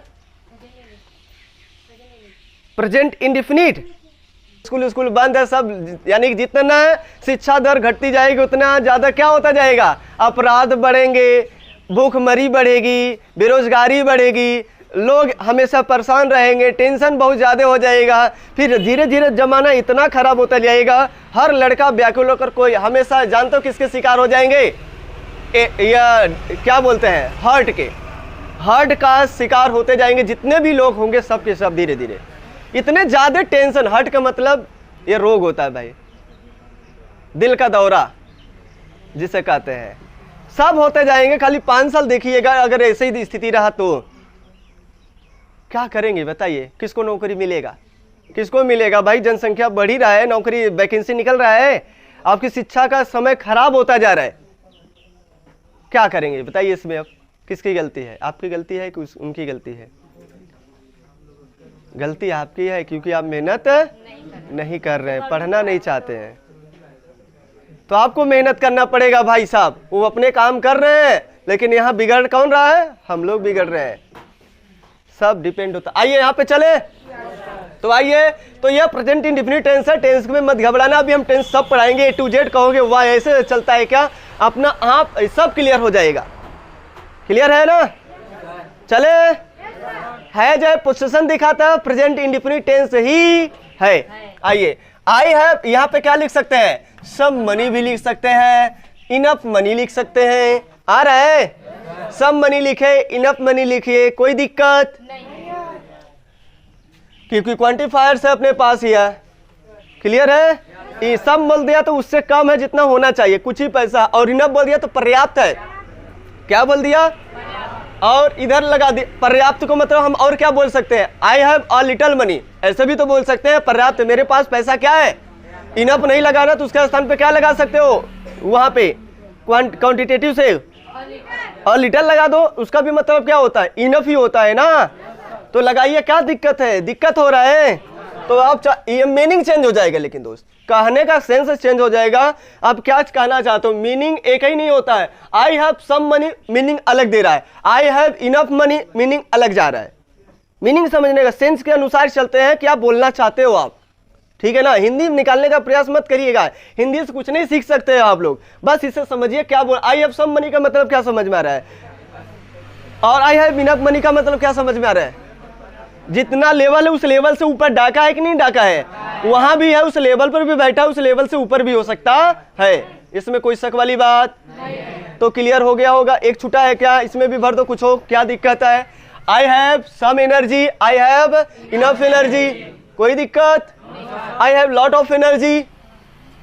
Present indefinite. स्कूल बंद है सब, यानी कि जितना शिक्षा दर घटती जाएगी उतना ज्यादा क्या होता जाएगा? अपराध बढ़ेंगे, भूखमरी बढ़ेगी, बेरोजगारी बढ़ेगी, लोग हमेशा परेशान रहेंगे, टेंशन बहुत ज़्यादा हो जाएगा। फिर धीरे धीरे जमाना इतना खराब होता जाएगा, हर लड़का व्याकुल होकर कोई हमेशा, जानते हो किसके शिकार हो जाएंगे? या क्या बोलते हैं, हार्ट का शिकार होते जाएंगे। जितने भी लोग होंगे सब के सब धीरे धीरे इतने ज़्यादा टेंशन। हार्ट का मतलब ये रोग होता है भाई, दिल का दौरा जिसे कहते हैं, सब होते जाएंगे। खाली 5 साल देखिएगा, अगर ऐसे ही स्थिति रहा तो क्या करेंगे बताइए? किसको नौकरी मिलेगा? किसको मिलेगा भाई? जनसंख्या बढ़ ही रहा है, नौकरी वैकेंसी निकल रहा है, आपकी शिक्षा का समय खराब होता जा रहा है। क्या करेंगे बताइए? इसमें अब किसकी गलती है? आपकी गलती है कि उनकी गलती है? गलती आपकी है, क्योंकि आप मेहनत नहीं कर रहे हैं, पढ़ना नहीं चाहते हैं। तो आपको मेहनत करना पड़ेगा भाई साहब। वो अपने काम कर रहे हैं, लेकिन यहाँ बिगड़ कौन रहा है? हम लोग बिगड़ रहे हैं। सब डिपेंड होता। आइए यहाँ पे चले, तो आइए, तो यह प्रेजेंट इंडेफिनिट टेंस है। टेंस में मत घबराना, अभी हम टेंस सब पढ़ाएंगे, A to Z कहोगे वाह ऐसे चलता है क्या, अपना आप सब क्लियर हो जाएगा। क्लियर है ना? चले, है जो पोजीशन दिखाता है, प्रेजेंट इंडेफिनिट टेंस ही है। आइए, आई हैव यहाँ पे क्या लिख सकते हैं? सम मनी भी लिख सकते हैं, इनफ मनी लिख सकते हैं। आ रहा है? सम मनी लिखे, इनफ मनी लिखिए, कोई दिक्कत नहीं, क्योंकि क्वांटिफायर्स है अपने पास ही है। क्लियर है? ये सम बोल दिया तो उससे कम है जितना होना चाहिए, कुछ ही पैसा, और इनफ बोल दिया तो पर्याप्त है। क्या बोल दिया? और इधर लगा दिया पर्याप्त को, मतलब हम और क्या बोल सकते हैं? I have a little money, ऐसे भी तो बोल सकते हैं। पर्याप्त, मेरे पास पैसा क्या है। इनफ नहीं लगाना तो उसके स्थान पे क्या लगा सकते हो? वहां पे क्वांटिटेटिव से और लिटिल लगा दो, उसका भी मतलब क्या होता है? इनफ ही होता है ना। तो लगाइए, क्या दिक्कत है? दिक्कत हो रहा है तो आप ये मीनिंग चेंज हो जाएगा, लेकिन दोस्त कहने का सेंस चेंज हो जाएगा। आप क्या कहना चाहते हो? मीनिंग एक ही नहीं होता है। I have some money meaning अलग दे रहा है, I have enough money meaning अलग जा रहा है। मीनिंग समझने का सेंस के अनुसार चलते हैं, क्या बोलना चाहते हो आप, ठीक है ना? हिंदी निकालने का प्रयास मत करिएगा, हिंदी से कुछ नहीं सीख सकते हैं आप लोग, बस इसे समझिए क्या बोल। आई हैव सम मनी का मतलब क्या समझ में आ रहा है, और आई हैव इनफ मनी का मतलब क्या समझ में आ रहा है? जितना लेवल है उस लेवल से ऊपर डाका है कि नहीं डाका है? वहां भी है, उस लेवल पर भी बैठा, उस लेवल से ऊपर भी हो सकता है। इसमें कोई शक वाली बात नहीं। तो क्लियर हो गया होगा। एक छुटा है क्या? इसमें भी भर दो, कुछ हो, क्या दिक्कत है? I have some energy, I have enough energy, कोई दिक्कत? I have lot of energy,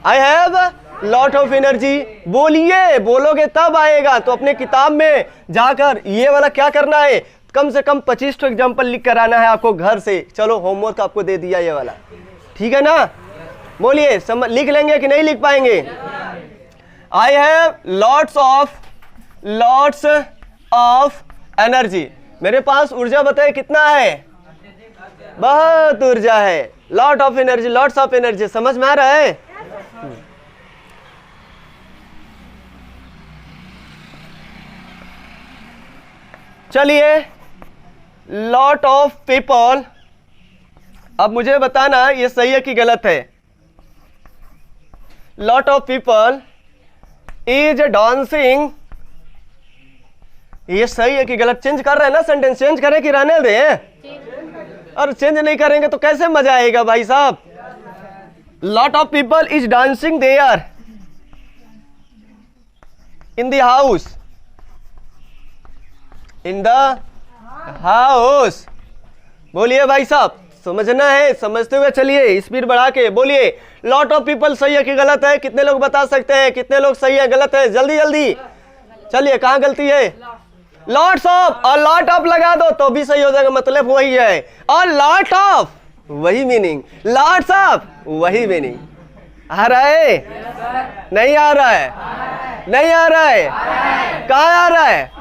I have lot of energy. बोलिए, बोलोगे तब आएगा। तो अपने किताब में जाकर ये वाला क्या करना है? कम से कम 25 एग्जाम्पल लिख कर आना है आपको घर से। चलो होमवर्क आपको दे दिया ये वाला, ठीक है ना? बोलिए, लिख लेंगे कि नहीं लिख पाएंगे? आई हैव लॉट्स ऑफ एनर्जी, मेरे पास ऊर्जा बताइए कितना है? बहुत ऊर्जा है। Lot of energy, lots of energy, समझ में आ रहा है? चलिए, लॉट ऑफ पीपल, अब मुझे बताना ये सही है कि गलत है। Lot of people is dancing, ये सही है कि गलत? चेंज कर रहे हैं ना सेंटेंस, चेंज करें कि रहने दें? और चेंज नहीं करेंगे तो कैसे मजा आएगा भाई साहब? Lot of people is dancing there in the house, in the house. बोलिए भाई साहब, समझना है, समझते हुए चलिए, स्पीड बढ़ा के बोलिए। लॉट ऑफ पीपल सही है कि गलत है? कितने लोग बता सकते हैं? कितने लोग सही है गलत है? जल्दी जल्दी चलिए, कहाँ गलती है? लॉट्स ऑफ, और लॉट ऑफ लगा दो तो भी सही हो जाएगा, मतलब वही है। और लॉट ऑफ वही मीनिंग, लॉट्स ऑफ वही मीनिंग। आ रहा है? नहीं आ रहा है? नहीं आ रहा है? कहाँ आ रहा है?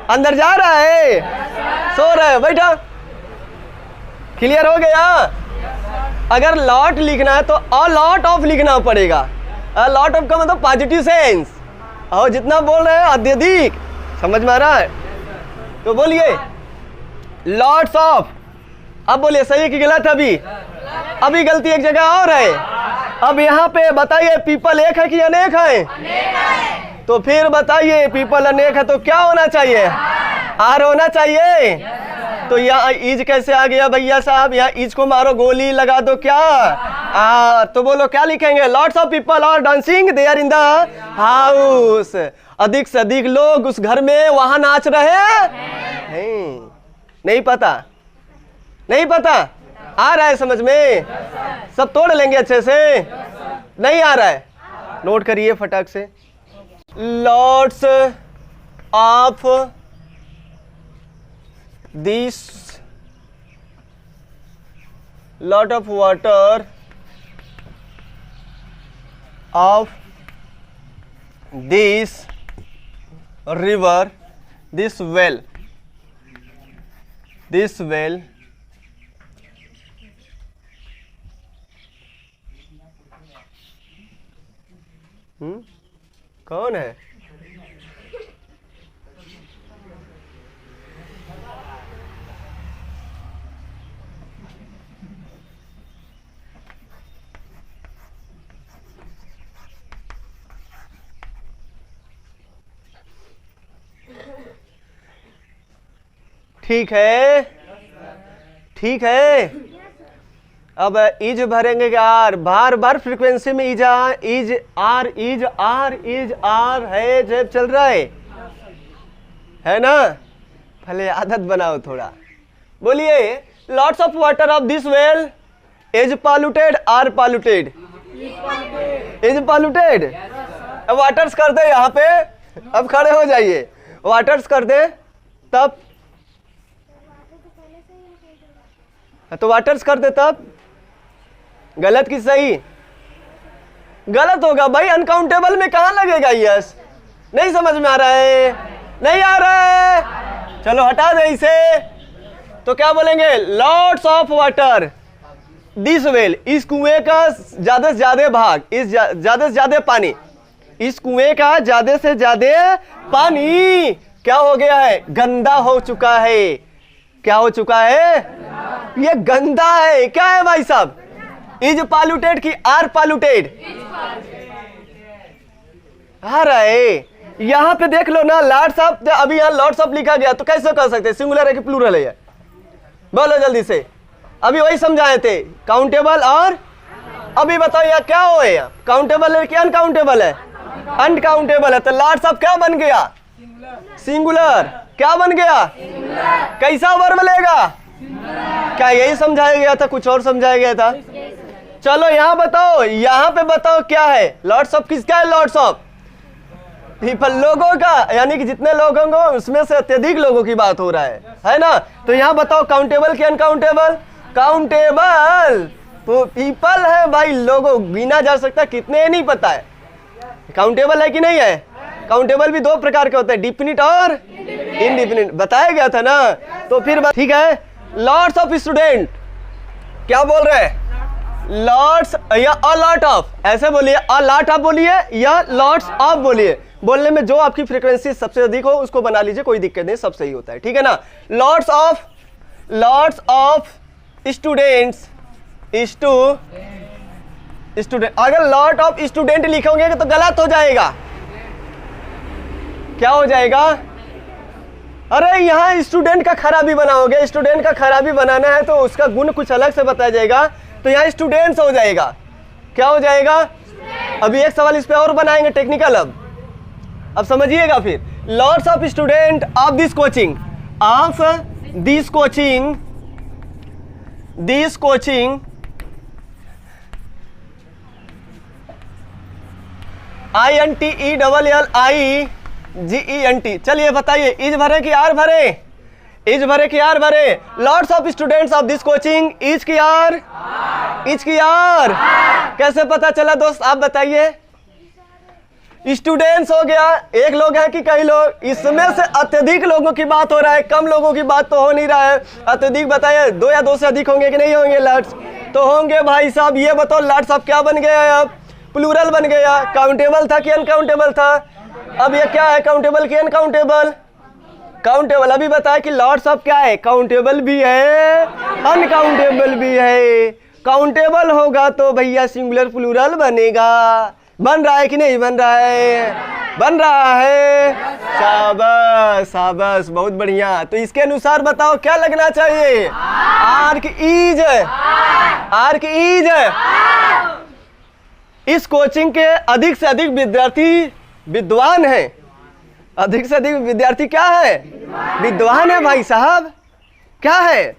अंदर जा रहा है? सो रहा है? बैठा। क्लियर हो गया? अगर लॉट लिखना है तो अ लॉट ऑफ लिखना पड़ेगा। अ लॉट ऑफ का मतलब पॉजिटिव सेंस, और जितना बोल रहे हैं अत्यधिक। समझ में आ रहा है? तो बोलिए लॉट्स ऑफ। अब बोलिए सही कि गलत? अभी गलती एक जगह और है। अब यहाँ पे बताइए पीपल एक है कि अनेक है? तो फिर बताइए पीपल अनेक है तो क्या होना चाहिए? आर होना चाहिए। तो यहाँ ईज कैसे आ गया भैया साहब? यहाँ ईज को मारो, गोली लगा दो क्या? तो बोलो क्या लिखेंगे? Lots of people are dancing there in the house. अधिक से अधिक लोग उस घर में वहां नाच रहे हैं। नहीं पता? नहीं पता? आ रहा है समझ में? सब तोड़ लेंगे अच्छे से? नहीं आ रहा है? नोट करिए फटाक से। Lots of this, lot of water of this river, this well, this well कौन है? ठीक है, ठीक है। अब इज भरेंगे क्या? आर, बार बार फ्रीक्वेंसी में इज आर है जब चल रहा है ना? पहले आदत बनाओ थोड़ा। बोलिए lots of water of this well is polluted, are polluted? Is polluted. अब वाटर्स कर दे यहाँ पे, अब खड़े हो जाइए। वाटर्स कर दे तब, तो वाटर्स कर दे तब। गलत कि सही? गलत होगा भाई, अनकाउंटेबल में कहां लगेगा यस? नहीं समझ में आ रहा है? नहीं आ रहा है? चलो हटा दे इसे। तो क्या बोलेंगे? Lots of water this well, इस कुएं का ज्यादा से ज्यादा भाग, इस ज्यादा से ज्यादा पानी, इस कुएं का ज्यादा से ज्यादा पानी क्या हो गया है? गंदा हो चुका है। क्या हो चुका है? ये गंदा है। क्या है भाई साहब? इज पॉल्यूटेड की आर पॉल्यूटेड? आ रहा है। यहां पे देख लो ना, लॉट्स ऑफ, अभी यहां लॉट्स ऑफ लिखा गया तो कैसे कर सकते हैं? सिंगुलर है कि प्लूरल है? बोलो जल्दी से। अभी वही समझाए थे, काउंटेबल और, अभी बताओ यहाँ क्या हो? काउंटेबल है कि अनकाउंटेबल है? अनकाउंटेबल है। तो लॉट्स ऑफ क्या बन गया? सिंगुलर। क्या बन गया? कैसा वर्ब लेगा? क्या यही समझाया गया था? कुछ और समझाया गया था? चलो यहाँ बताओ, यहाँ पे बताओ क्या है? लॉट्स ऑफ किसका है? लॉट्स ऑफ पीपल, लोगों का, यानी कि जितने लोग होंगे उसमें से अत्यधिक लोगों की बात हो रहा है ना? तो यहाँ बताओ काउंटेबल कि अनकाउंटेबल? काउंटेबल। तो पीपल है भाई, लोगों गिना जा सकता, कितने नहीं पता है। काउंटेबल है कि नहीं है? काउंटेबल भी दो प्रकार के होते हैं, डिफिनिट और इनडिफिनिट, बताया गया था ना? तो फिर ठीक है। लॉट्स ऑफ स्टूडेंट, क्या बोल रहे हैं? लॉट्स या अ लॉट ऑफ, ऐसे बोलिए। अ लॉट ऑफ बोलिए या लॉट्स ऑफ बोलिए। बोलने में जो आपकी फ्रीक्वेंसी सबसे अधिक हो उसको बना लीजिए, कोई दिक्कत नहीं, सब सही होता है। ठीक है ना? Lots of students, student. अगर लॉट ऑफ स्टूडेंट लिखोगे तो गलत हो जाएगा। क्या हो जाएगा? अरे यहाँ स्टूडेंट का खराबी बनाओगे, स्टूडेंट का खराबी बनाना है तो उसका गुण कुछ अलग से बताया जाएगा, तो यहाँ स्टूडेंट्स हो जाएगा। क्या हो जाएगा? अभी एक सवाल इस पे और बनाएंगे टेक्निकल। अब समझिएगा फिर। Lots of student of this coaching, INTELLI GENT। चलिए बताइए, इज भरे कि आर भरे? इज भरे कि आर भरे? Lots of students of this coaching is की आर? इज की आर? कैसे पता चला दोस्त, आप बताइए। स्टूडेंट्स हो गया, एक लोग हैं कि कई लोग? इसमें से अत्यधिक लोगों की बात हो रहा है, कम लोगों की बात तो हो नहीं रहा है। अत्यधिक बताइए, 2 या 2 से अधिक होंगे कि नहीं होंगे? लॉट्स तो होंगे भाई साहब। ये बताओ लॉट्स अब क्या बन गया है? अब प्लूरल बन गया। काउंटेबल था कि अनकाउंटेबल था? अब ये क्या है, काउंटेबल कि अनकाउंटेबल? काउंटेबल। अभी बताया कि लॉट्स ऑफ क्या है, काउंटेबल भी है अनकाउंटेबल भी है। काउंटेबल होगा तो भैया सिंगुलर प्लूरल बनेगा। बन रहा है कि नहीं बन रहा है? बन रहा है। शाबाश शाबाश, बहुत बढ़िया। तो इसके अनुसार बताओ क्या लगना चाहिए? आर की इज? आर की इज? इस कोचिंग के अधिक से अधिक विद्यार्थी विद्वान हैं। अधिक से अधिक विद्यार्थी क्या है? विद्वान है भाई साहब। क्या है?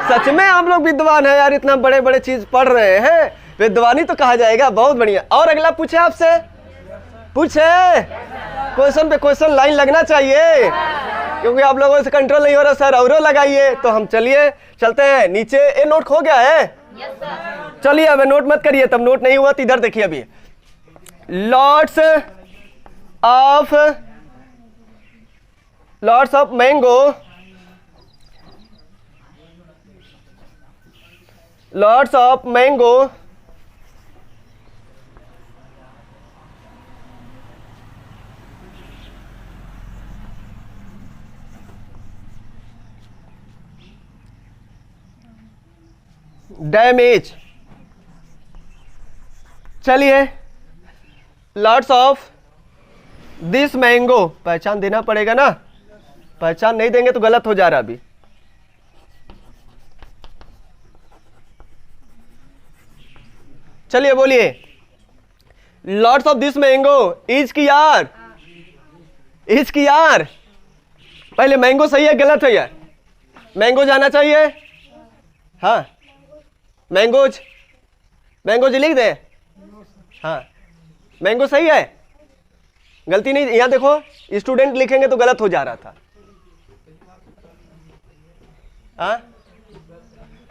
सच में आप लोग विद्वान है यार, इतना बड़े बड़े चीज पढ़ रहे हैं, विद्वानी तो कहा जाएगा। बहुत बढ़िया। और अगला पूछे आपसे, पूछे क्वेश्चन पे क्वेश्चन लाइन लगना चाहिए, क्योंकि आप लोगों से कंट्रोल नहीं हो रहा सर। और लगाइए तो हम चलिए चलते हैं नीचे। ये नोट हो गया है? चलिए अब नोट मत करिए, तब नोट नहीं हुआ तो इधर देखिए। अभी lots of mango, lots of mango damage. चलिए लॉट्स ऑफ दिस मैंगो, पहचान देना पड़ेगा ना, पहचान नहीं देंगे तो गलत हो जा रहा अभी। चलिए बोलिए, lots of this mango is की आर? इज की आर? पहले मैंगो सही है गलत है यार? मैंगो जाना चाहिए। हाँ मैंगोज, मैंगोज लिख दे। हाँ मैंगो सही है, गलती नहीं। यहां देखो स्टूडेंट लिखेंगे तो गलत हो जा रहा था।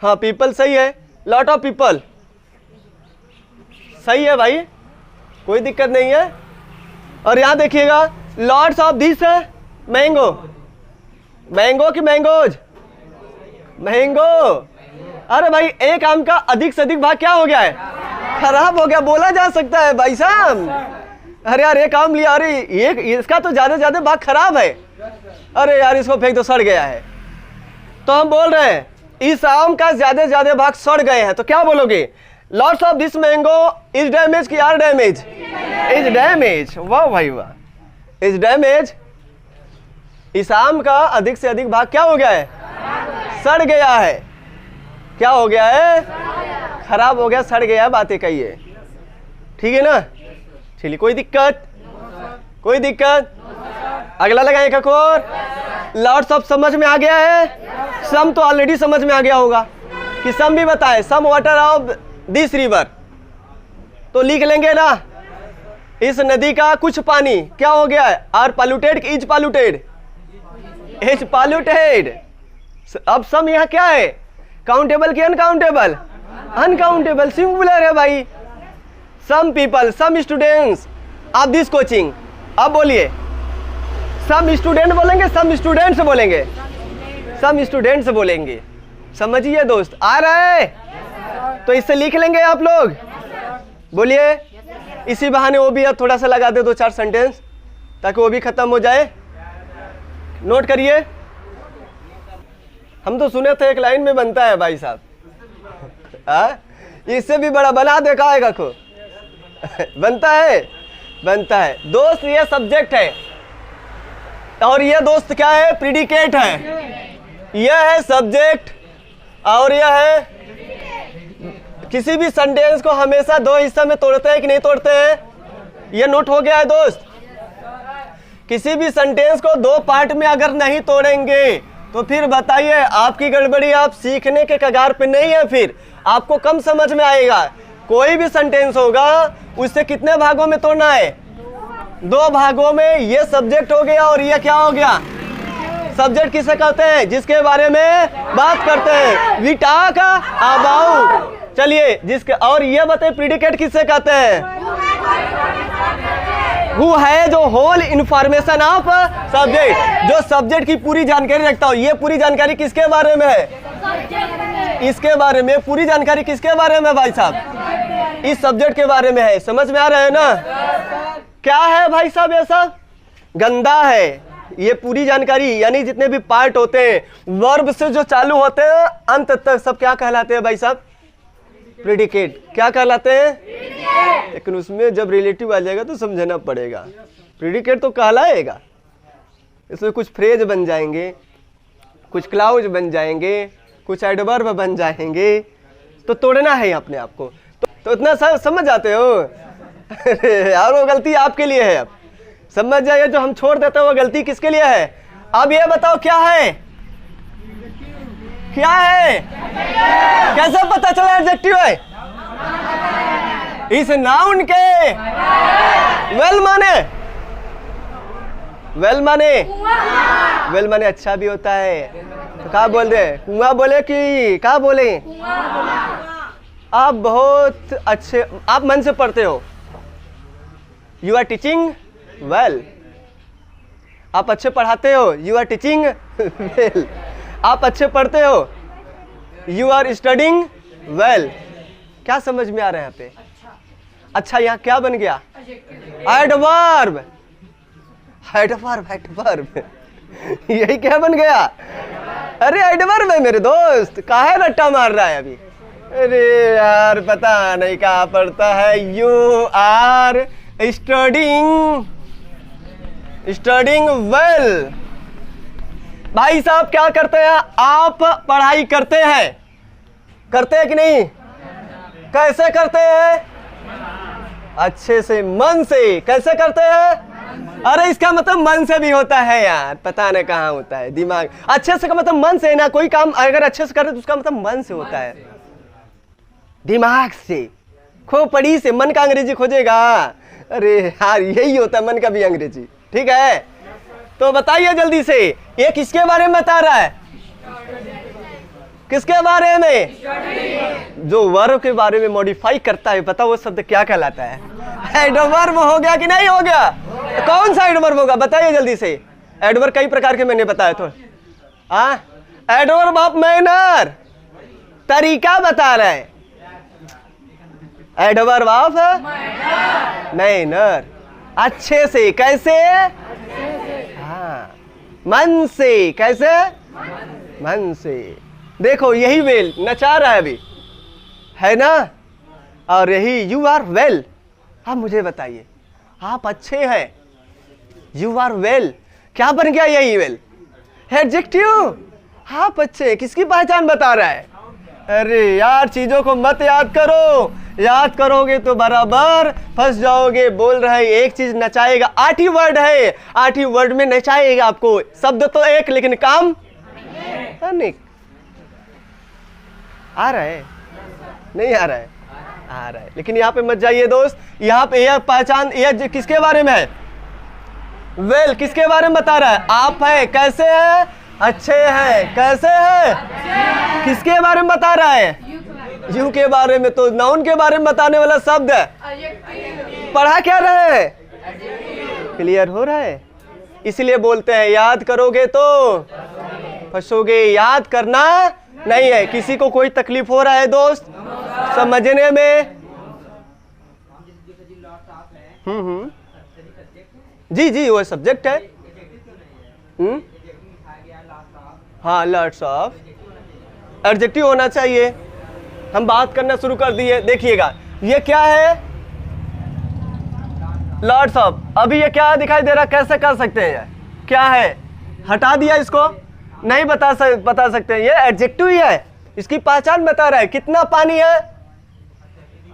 हाँ पीपल सही है, लॉट ऑफ पीपल सही है भाई, कोई दिक्कत नहीं है। और यहां देखिएगा lots of this mango, mango की मैंगोज? मैंगो। अरे भाई एक आम का अधिक से अधिक भाग क्या हो गया है? खराब हो गया, बोला जा सकता है भाई साहब। अरे यार एक आम लिया, अरे एक इसका तो ज्यादा ज्यादा भाग खराब है, अरे यार इसको फेंक दो सड़ गया है। तो हम बोल रहे हैं इस आम का ज्यादा ज्यादा भाग सड़ गए हैं, तो क्या बोलोगे? Lots of this mango is damage की आर डैमेज? Is damage. वाह भाई वाह, इज डैमेज। इस आम का अधिक से अधिक भाग क्या हो गया है? सड़ गया है। क्या हो गया है? खराब हो गया, सड़ गया है, बातें कहिए। ठीक है ना? चलिए कोई दिक्कत? कोई दिक्कत? अगला लगाए एक और। लॉट्स ऑफ समझ में आ गया है? सम तो ऑलरेडी समझ में आ गया होगा कि सम भी बताए। Some water of this river, तो लिख लेंगे ना, इस नदी का कुछ पानी क्या हो गया है? आर पॉल्यूटेड कि इज पॉल्यूटेड? Is polluted. अब सम यहाँ क्या है, काउंटेबल कि अनकाउंटेबल? अनकाउंटेबल, सिंगुलर है भाई। Some people, some students of this coaching. अब बोलिए, सम स्टूडेंट बोलेंगे, सम स्टूडेंट्स बोलेंगे? सम स्टूडेंट्स बोलेंगे। समझिए दोस्त, आ रहा है? तो इससे लिख लेंगे आप लोग, बोलिए। इसी बहाने वो भी थोड़ा सा लगा दे 2-4 सेंटेंस, ताकि वो भी खत्म हो जाए। नोट करिए, हम तो सुने थे एक लाइन में बनता है भाई साहब। इससे भी बड़ा बना देखा है को बनता है, बनता है दोस्त। ये सब्जेक्ट है और ये दोस्त क्या है? प्रीडिकेट है। यह है सब्जेक्ट और यह है। किसी भी सेंटेंस को हमेशा 2 हिस्सा में तोड़ते हैं कि नहीं तोड़ते हैं? ये नोट हो गया है दोस्त। किसी भी सेंटेंस को 2 पार्ट में अगर नहीं तोड़ेंगे तो फिर बताइए आपकी गड़बड़ी, आप सीखने के कगार पे नहीं है, फिर आपको कम समझ में आएगा। कोई भी सेंटेंस होगा उससे कितने भागों में तोड़ना है? दो भागों में, ये सब्जेक्ट हो गया और ये क्या हो गया? सब्जेक्ट किसे कहते हैं? जिसके बारे में बात करते हैं। We talk about. चलिए, जिसके, और ये बताइए प्रीडिकेट किसे कहते हैं? हु है जो होल इंफॉर्मेशन ऑफ सब्जेक्ट, जो सब्जेक्ट की पूरी जानकारी रखता हो। ये पूरी जानकारी किसके बारे में है? इसके बारे में। पूरी जानकारी किसके बारे में भाई साहब? इस सब्जेक्ट के बारे में है। समझ में आ रहा है ना? क्या है भाई साहब? ये सब गंदा है। ये पूरी जानकारी, यानी जितने भी पार्ट होते हैं, वर्ब से जो चालू होते हैं अंत तक, सब क्या कहलाते हैं भाई साहब? प्रेडिकेट। क्या कहलाते हैं? लेकिन उसमें जब रिलेटिव आ जाएगा तो समझना पड़ेगा। प्रेडिकेट तो कहलाएगा, इसमें कुछ फ्रेज बन जाएंगे, कुछ क्लाउज बन जाएंगे, कुछ एडवर्ब बन जाएंगे, तो तोड़ना है अपने आप को। तो इतना समझ जाते हो? यार वो गलती आपके लिए है। अब समझ जाइए, जो हम छोड़ देते हैं वो गलती किसके लिए है? अब ये बताओ क्या है? क्या है? कैसे पता चला एडजेक्टिव है? इस नाउन के वेल माने, वेल माने, वेल माने अच्छा भी होता है। तो क्या बोल दे? कुआं बोले कि क्या बोले? आप बहुत अच्छे, आप मन से पढ़ते हो। You are teaching well. आप अच्छे पढ़ाते हो। You are teaching well. आप अच्छे पढ़ते हो। You are studying well. क्या समझ में आ रहा है यहाँ पे? अच्छा, यहाँ क्या बन गया? एडवर्ब। Adverb, adverb. यही क्या बन गया? अरे एडवर्ब है मेरे दोस्त। काहे रट्टा मार रहा है अभी? अरे यार पता नहीं कहाँ पढ़ता है। You are studying, studying well. भाई साहब क्या करते हैं? आप पढ़ाई करते हैं, करते हैं कि नहीं? कैसे करते हैं? अच्छे से, मन से। कैसे करते हैं? अरे इसका मतलब मन से भी होता है यार, पता नहीं कहाँ होता है। दिमाग अच्छे से का मतलब मन से ना। कोई काम अगर अच्छे से करे तो उसका मतलब मन से होता है, दिमाग से। खोपड़ी से मन का अंग्रेजी खोजेगा? अरे यार यही होता है मन का भी अंग्रेजी। ठीक है, तो बताइए जल्दी से, ये किसके बारे में बता रहा है? किसके बारे में? जो वर्ब के बारे में मॉडिफाई करता है, पता वो शब्द क्या कहलाता है? एडवर्ब हो गया कि नहीं हो गया? कौन सा एडवर्ब होगा बताइए जल्दी से। एडवर्ब कई प्रकार के मैंने बताया तो। एडवर्ब ऑफ मैनर, तरीका बता रहा है। एडवर्ब ऑफ मैनर, अच्छे से। कैसे? हाँ, मन से। कैसे? मन से। देखो यही वेल नचा रहा है अभी, है ना? और यही यू आर वेल। अब मुझे बताइए, आप अच्छे हैं। यू आर वेल, क्या बन गया यही वेल? एडजेक्टिव। आप अच्छे, किसकी पहचान बता रहा है? अरे यार चीजों को मत याद करो, याद करोगे तो बराबर फंस जाओगे। बोल रहे एक चीज नचाएगा। 8 ही वर्ड है, 8 ही वर्ड में नचाएगा आपको। शब्द तो एक, लेकिन काम अनेक। आ रहा है? नहीं आ रहा है? आ रहा है। लेकिन यहाँ पे मत जाइए दोस्त। यहाँ पे यह पहचान, यह किसके बारे में है? वेल किसके बारे में बता रहा है? आप है। कैसे है? अच्छे हैं। कैसे है? किसके बारे में बता रहा है? यू के बारे में। तो नाउन के बारे में बताने वाला शब्द है। पढ़ा क्या रहे हैं? क्लियर हो रहा है? इसलिए बोलते हैं याद करोगे तो फंसोगे। याद करना नहीं है। किसी को कोई तकलीफ हो रहा है दोस्त समझने में? जी जी वो सब्जेक्ट है। हाँ, लॉट्स ऑफ एडजेक्टिव होना चाहिए। हम बात करना शुरू कर दिए। देखिएगा ये क्या है? Lots of. अभी ये क्या दिखाई दे रहा? कैसे कर सकते हैं? क्या है? हटा दिया इसको, नहीं बता सकते हैं। ये एडजेक्टिव ही है, इसकी पहचान बता रहा है। कितना पानी है?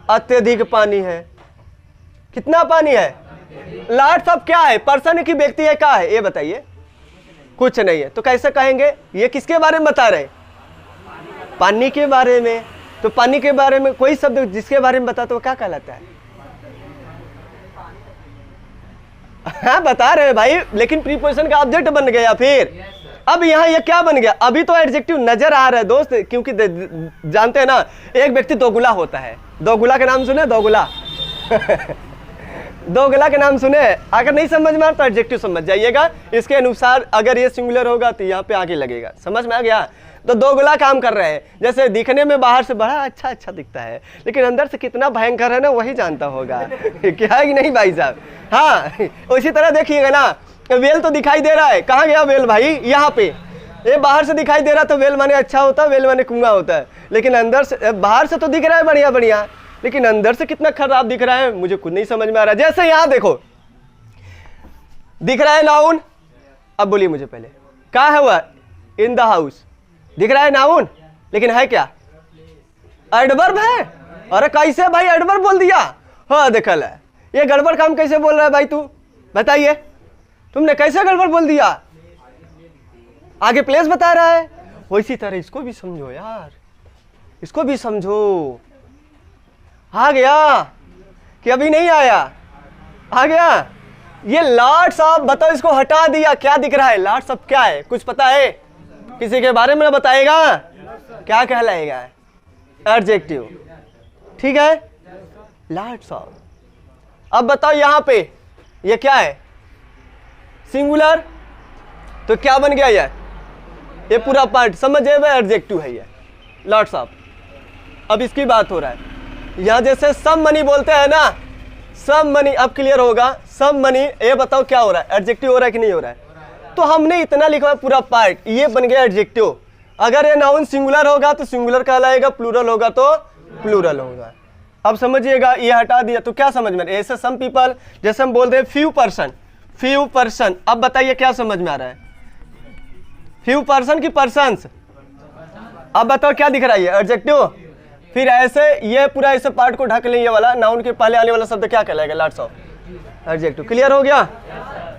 अत्यधिक पानी है। कितना पानी है? लॉट्स ऑफ क्या है? पर्सन की व्यक्ति है? क्या है ये बताइए? कुछ नहीं है। तो कैसे कहेंगे? ये किसके बारे में बता रहे? पानी के बारे में। तो पानी के बारे में कोई शब्द जिसके बारे में बताते हो क्या कहलाता है? हाँ बता रहे हैं भाई, लेकिन प्रीपोजिशन का ऑब्जेक्ट बन गया फिर। अब यहाँ ये क्या बन गया, अभी तो एडजेक्टिव नजर आ रहा है दोस्त, क्योंकि जानते हैं ना एक व्यक्ति दोगुला होता है। दोगुला का नाम सुने, दोगुला दोगुला के नाम सुने। अगर नहीं समझ में आ तो एडजेक्टिव समझ जाइएगा, इसके अनुसार अगर ये सिंगुलर होगा तो यहाँ पे आगे लगेगा। समझ में आ गया? तो दोगुला काम कर रहे हैं। जैसे दिखने में बाहर से बड़ा अच्छा दिखता है, लेकिन अंदर से कितना भयंकर है ना वही जानता होगा क्या है कि नहीं भाई साहब? हाँ उसी तरह देखिएगा ना, वेल तो दिखाई दे रहा है, कहाँ गया वेल भाई? यहाँ पे। ये बाहर से दिखाई दे रहा तो वेल माने अच्छा होता है, वेल माने कुआं होता है, लेकिन अंदर से, बाहर से तो दिख रहा है बढ़िया बढ़िया, लेकिन अंदर से कितना खराब दिख रहा है मुझे खुद नहीं समझ में आ रहा है। जैसे यहाँ देखो दिख रहा है नाउन, अब बोलिए मुझे पहले क्या है वह? इन द हाउस दिख रहा है नाउन, लेकिन है क्या? एडवर्ब है। अरे कैसे भाई एडवर्ब बोल दिया? हाँ देखल है, ये गड़बड़ काम कैसे बोल रहा है भाई तू? बताइए तुमने कैसे गड़बड़ बोल दिया? आगे प्लेस बता रहा है, वैसी तरह इसको भी समझो यार, इसको भी समझो। आ गया कि अभी नहीं आया? आ गया। ये लॉट्स ऑफ, बताओ इसको हटा दिया, क्या दिख रहा है? लॉट्स ऑफ क्या है, कुछ पता है? किसी के बारे में बताएगा? क्या कहलाएगा? एडजेक्टिव। ठीक है, लॉट्स ऑफ। अब बताओ यहाँ पे ये क्या है? सिंगुलर। तो क्या बन गया ये पूरा पार्ट समझे हुए एडजेक्टिव है ये, लॉट्स ऑफ। अब इसकी बात हो रहा है यहाँ, जैसे सम मनी बोलते हैं ना, सम मनी। अब क्लियर होगा, सम मनी। ये बताओ क्या हो रहा है? एडजेक्टिव हो रहा है कि नहीं हो रहा है? तो हमने इतना लिखा है पूरा पार्ट, ये बन गया एडजेक्टिव। अगर ये नाउन सिंगुलर होगा तो सिंगुलर कहलाएगा, प्लूरल होगा तो प्लूरल होगा। अब समझिएगा, ये हटा दिया तो क्या समझ में? ऐसे सम पीपल, जैसे हम बोलते हैं फ्यू पर्सन, फ्यू पर्सन। अब बताइए क्या समझ में आ रहा है? फ्यू पर्सन की पर्सन्स। अब बताओ क्या दिख रहा है? ये एडजेक्टिव। फिर ऐसे ये पूरा ऐसे पार्ट को ढक लें, ये वाला नाउन के पहले आने वाला शब्द क्या कहलाएगा? Lots of, adjective. क्लियर हो गया?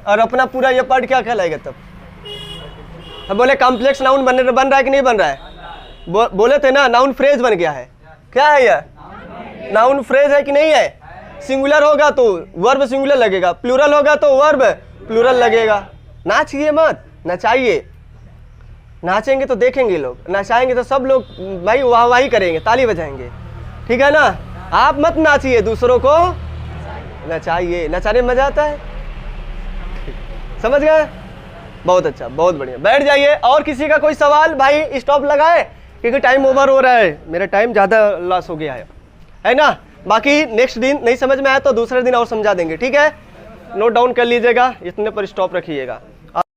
और अपना पूरा ये पार्ट क्या कहलाएगा तब? अब बोले कॉम्प्लेक्स नाउन बन रहा है कि नहीं बन रहा है? बोले थे ना नाउन फ्रेज बन गया है। क्या है ये? नाउन फ्रेज है कि नहीं है? सिंगुलर होगा तो वर्ब सिंगुलर लगेगा, प्लूरल होगा तो वर्ब प्लूरल लगेगा। नाचिए मत, नचाइए। नाचेंगे तो देखेंगे लोग, नचाएंगे तो सब लोग भाई वाहवाही करेंगे, ताली बजाएंगे। ठीक है ना? आप मत नाचिए, दूसरों को नचाइए, नचाने में मजा आता है। समझ गए? बहुत अच्छा, बहुत बढ़िया। बैठ जाइए। और किसी का कोई सवाल? भाई स्टॉप लगाए क्योंकि टाइम ओवर हो रहा है, मेरा टाइम ज़्यादा लॉस हो गया है ना? बाकी नेक्स्ट दिन नहीं समझ में आया तो दूसरे दिन और समझा देंगे। ठीक है, नोट डाउन कर लीजिएगा, इतने पर स्टॉप रखिएगा।